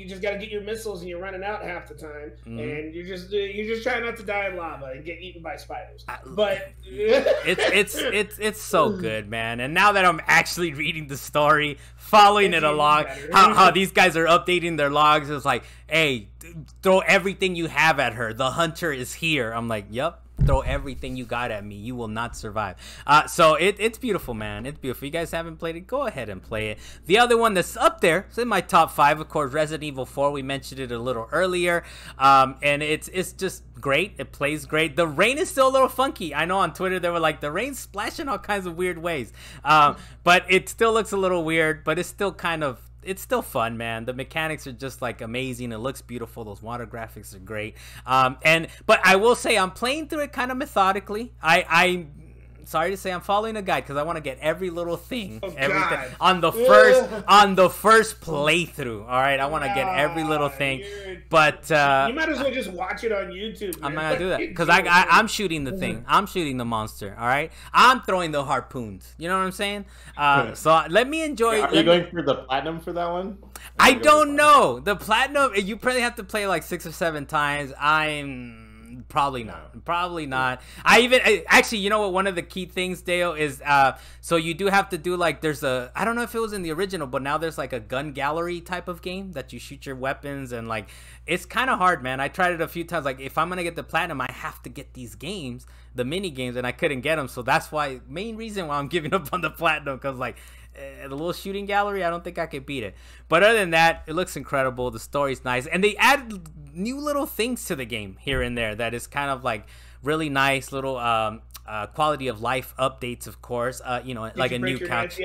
just got to get your missiles, and you're running out half the time, and you're just trying not to die in lava and get eaten by spiders. But it's so good, man. And now that I'm actually reading the story, following it along, how these guys are updating their logs, it's like, hey, throw everything you have at her. The hunter is here. I'm like, yep. Throw everything you got at me. You will not survive. So it's beautiful, man. It's beautiful. If you guys haven't played it, go ahead and play it. The other one that's up there, it's in my top 5, of course, Resident Evil 4. We mentioned it a little earlier. And it's just great. It plays great. The rain is still a little funky. I know on Twitter they were like, the rain's splashing all kinds of weird ways. But it still looks a little weird, but it's still kind of, it's still fun, man. The mechanics are just like amazing. It looks beautiful. Those water graphics are great. But I will say I'm playing through it kind of methodically. I'm sorry to say I'm following a guide because I want to get every little thing, everything on the first playthrough. All right, I want to get every little thing. But you might as well just watch it on YouTube. Man. I'm not gonna do that because I'm shooting the thing. I'm shooting the monster. All right, I'm throwing the harpoons. You know what I'm saying? So let me enjoy. Are you going for the platinum for that one? I don't know. The platinum, you probably have to play like 6 or 7 times. I'm probably not. Actually, you know what? One of the key things, Dale, is so you do have to do like I don't know if it was in the original, but now there's like a gun gallery type of game that you shoot your weapons, and like it's kind of hard, man. I tried it a few times. Like if I'm gonna get the platinum, I have to get these games, the mini games, and I couldn't get them. So that's why main reason why I'm giving up on the platinum, because like the little shooting gallery, I don't think I could beat it. But other than that, it looks incredible. The story's nice, and they add new little things to the game here and there that is kind of like really nice little quality of life updates, of course. Like a new couch.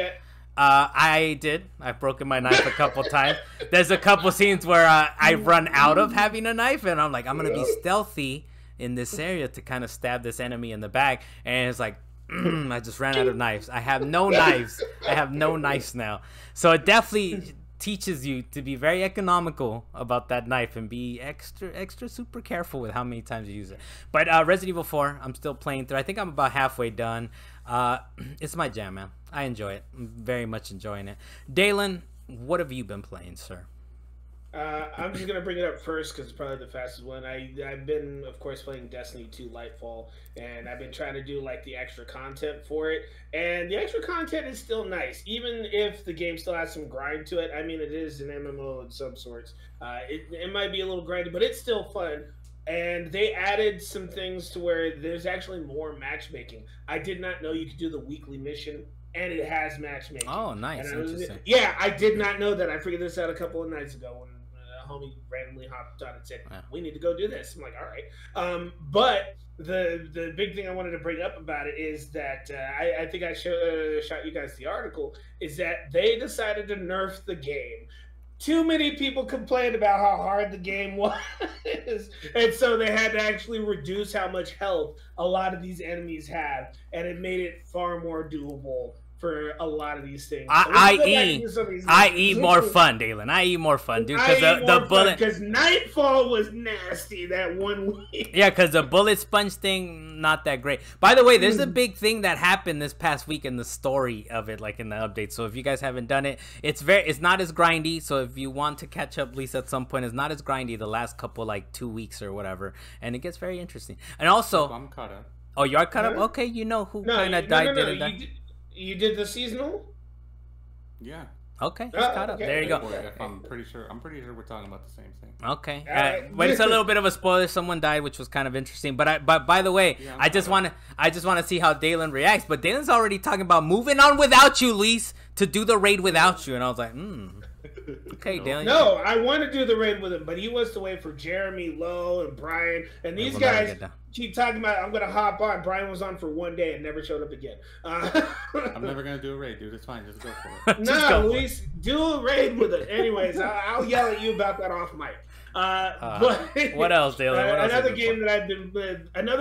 I did. I've broken my knife a couple times. There's a couple scenes where I run out of having a knife, and I'm like, I'm gonna be stealthy in this area to kind of stab this enemy in the back, and it's like, I just ran out of knives. I have no knives. I have no knives now. So it definitely teaches you to be very economical about that knife and be extra super careful with how many times you use it. But Resident Evil 4, I'm still playing through. I think I'm about halfway done. It's my jam, man. I enjoy it. I'm very much enjoying it. Dalan, what have you been playing, sir? I'm just going to bring it up first because it's probably the fastest one. I've been, of course, playing Destiny 2 Lightfall, and I've been trying to do, like, the extra content for it. And the extra content is still nice, even if the game still has some grind to it. I mean, it is an MMO of some sorts. It might be a little grindy, but it's still fun. And they added some things to where there's actually more matchmaking. I did not know you could do the weekly mission, and it has matchmaking. Oh, nice. Interesting. I did not know that. I figured this out a couple of nights ago when homie randomly hopped on and said, we need to go do this. I'm like, all right. But the big thing I wanted to bring up about it is that I think I shot you guys the article, is that they decided to nerf the game. Too many people complained about how hard the game was, and so they had to actually reduce how much health a lot of these enemies have, and it made it far more doable for a lot of these things. I.e. more fun, Dalan. I.e. more fun, dude. Because the bullet. Because Nightfall was nasty that 1 week. Yeah, because the bullet sponge thing, not that great. By the way, there's a big thing that happened this past week in the story of it, like in the update. So if you guys haven't done it, it's not as grindy. So if you want to catch up, at least at some point, it's not as grindy the last couple, like 2 weeks or whatever, and it gets very interesting. And also, I'm caught up. Oh, you are caught up? Okay, you know who kind of died, didn't die. You did the seasonal? Yeah. Okay, he's caught up. okay. There you go. I'm pretty sure we're talking about the same thing. Okay, right. but it's a little bit of a spoiler. Someone died, which was kind of interesting. But by the way, I just want to see how Dalan reacts. But Dalan's already talking about moving on without you, Luis, to do the raid without you, and I was like, okay, Dalan. No, I want to do the raid with him, but he wants to wait for Jeremy, Lowe, and Brian, and these guys keep talking about, I'm going to hop on. Brian was on for one day and never showed up again. I'm never going to do a raid, dude. It's fine. Just go for it. No, Luis, do a raid with it. Anyways, I'll yell at you about that off mic. But what else, Dalan? Another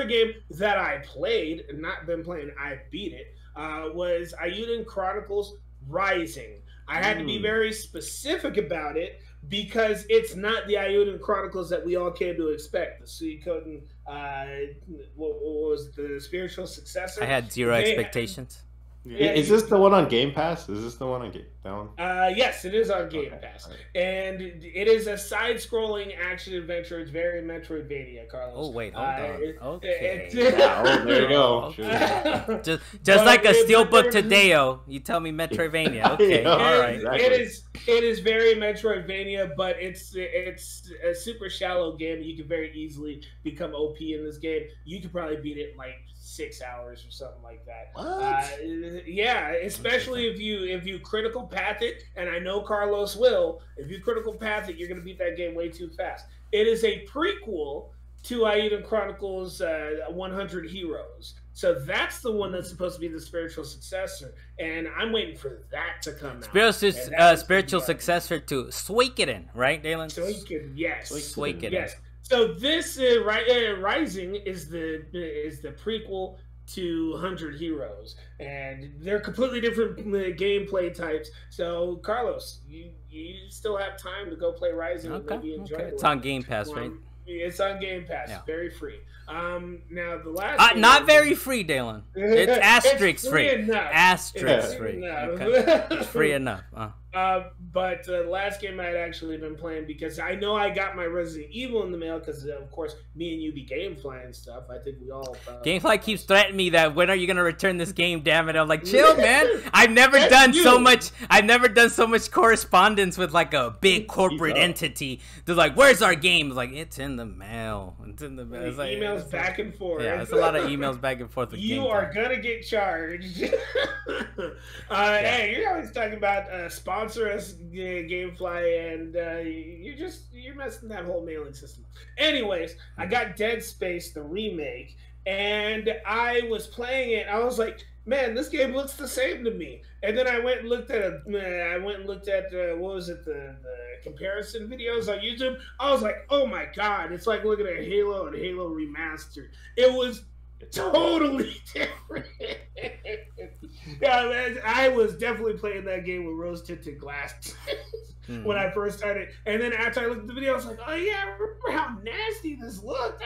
game that I played, not been playing, I beat it, was Eiyuden Chronicles Rising. I had to be very specific about it because it's not the Eiyuden Chronicles that we all came to expect. The Suikoden, what was the spiritual successor? I had zero expectations. Yeah. Is this the one on Game Pass? Is this the one on that one? Yes, it is on Game Pass. Right. And it is a side-scrolling action-adventure. It's very Metroidvania, Carlos. Oh, wait, hold on. Okay. There you go. just like a steelbook to Deo, you tell me Metroidvania. Okay, all right. Exactly. It is very Metroidvania, but it's a super shallow game. You can very easily become OP in this game. You could probably beat it in like 6 hours or something like that. What? Yeah, especially if you critical path it, and I know Carlos will. If you critical path it, you're gonna beat that game way too fast. It is a prequel to Eiyuden Chronicles 100 Heroes. So that's the one that's supposed to be the spiritual successor, and I'm waiting for that to come out. Spiritual successor to Suikoden, right, Dalan? Suikoden, yes. Suikoden. Yes. So this Rising is the prequel to 100 Heroes, and they're completely different gameplay types. So Carlos, you still have time to go play Rising and maybe enjoy it. It's on Game Pass, right? It's on Game Pass, very free. Now the last not very free, Dalan. It's asterisk free. Asterisk free. It's free enough. But the last game I had actually been playing, because I know I got my Resident Evil in the mail, because of course me and you be Gamefly and stuff. I think we all Gamefly keeps threatening me that when are you gonna return this game? Damn it! I'm like, chill, man. I've never done so much correspondence with like a big corporate entity. They're like, "Where's our game?" It's like, it's in the mail. It's in the mail. It's like, emails back and forth. Yeah, it's a lot of emails back and forth. With you are gonna get charged. Hey, you're always talking about sponsor us, Gamefly, and you're messing that whole mailing system. Anyways, I got Dead Space the remake, and I was playing it. I was like, man, this game looks the same to me. And then I went and looked at what was it, the comparison videos on YouTube. I was like, oh my god, it's like looking at Halo and Halo Remastered. It was totally different. Yeah, man, I was definitely playing that game with rose-tinted glasses when I first started. And then after I looked at the video, I was like, oh yeah, I remember how nasty this looked.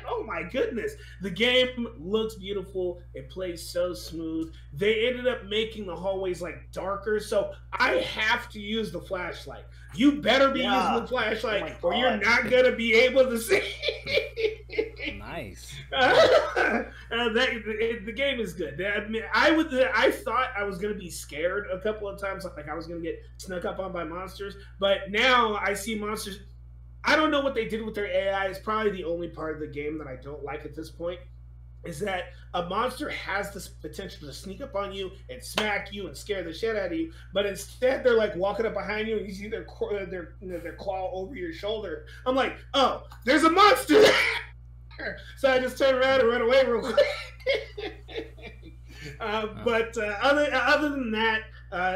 Oh my goodness. The game looks beautiful. It plays so smooth. They ended up making the hallways like darker, so I have to use the flashlight. You better be using the flashlight, or you're not gonna be able to see. Nice. The game is good. I mean, I thought I was gonna be scared a couple of times, like I was gonna get snuck up on by monsters. But now I see monsters. I don't know what they did with their AI. It's probably the only part of the game that I don't like at this point. Is that a monster has this potential to sneak up on you and smack you and scare the shit out of you, but instead they're like walking up behind you and you see their claw over your shoulder. I'm like, oh, there's a monster there! So I just turn around and run away real quick. But other than that,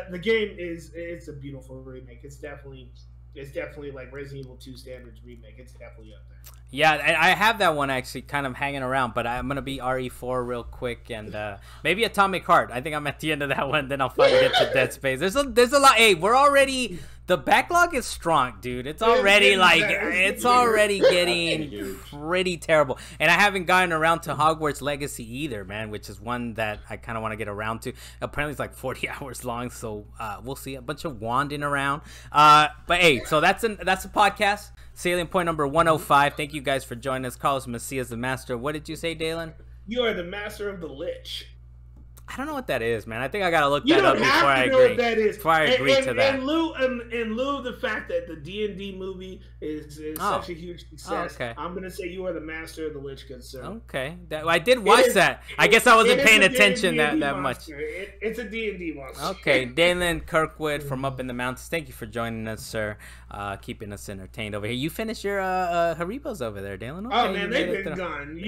the game it's a beautiful remake. It's definitely like Resident Evil 2 standards remake. It's definitely up there. Yeah, I have that one actually kind of hanging around, but I'm going to beat RE4 real quick, and maybe Atomic Heart. I think I'm at the end of that one, then I'll finally get to Dead Space. There's a lot. Hey, the backlog is strong, dude. It's already getting pretty terrible. And I haven't gotten around to Hogwarts Legacy either, man, which is one that I kind of want to get around to. Apparently it's like 40 hours long, so we'll see. A bunch of wanding around. But hey, so that's a podcast. Salient point number 105. Thank you guys for joining us. Carlos Macias, the master. What did you say, Dalan? You are the master of the lich. I don't know what that is, man. I think I gotta look You that up don't before I have to know agree. what that is. Before I agree to that. In lieu of the fact that the D&D movie is such a huge success, I'm gonna say you are the master of the Lich, good sir. Okay, I did watch that. I guess I wasn't paying attention that much. It's a D&D monster. Okay, Dalan Kirkwood from Up in the Mountains. Thank you for joining us, sir. Keeping us entertained over here. You finished your Haribos over there, Dalan. Okay, oh man, they've been gone.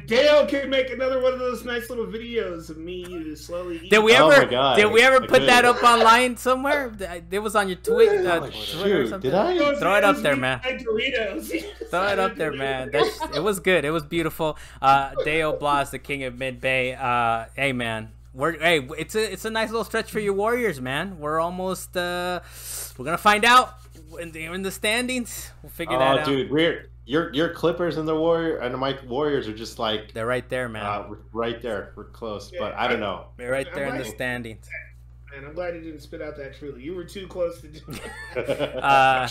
Dale can make another one of those nice little videos of me slowly eating. Did we ever put that up online somewhere? It was on your Twitter or something. Did I? Throw it up there, man. Doritos. Throw it up there, man. It was good. It was beautiful. Dale Blas, the king of Mid-Bay. Hey, man. It's a nice little stretch for your Warriors, man. We're almost we're gonna find out in the standings. We'll figure that out. Oh, dude, your Clippers and my Warriors are just like they're right there, man. Right there, we're close, but I don't know. They're right there in the standings. And I'm glad you didn't spit out that truly. You were too close to do I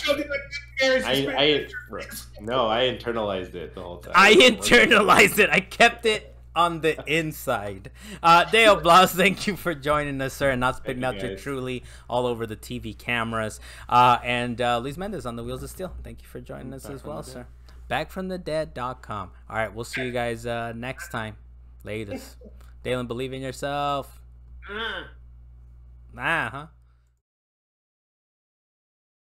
internalized it the whole time. I internalized it. I kept it on the inside. Dale Blas, thank you for joining us, sir, and not spitting out your truly all over the TV cameras. And Luis Mendez on the Wheels of Steel, thank you for joining us as well, sir. Backfromthedead.com. All right, we'll see you guys next time. Latest. Dalen, believe in yourself. Huh?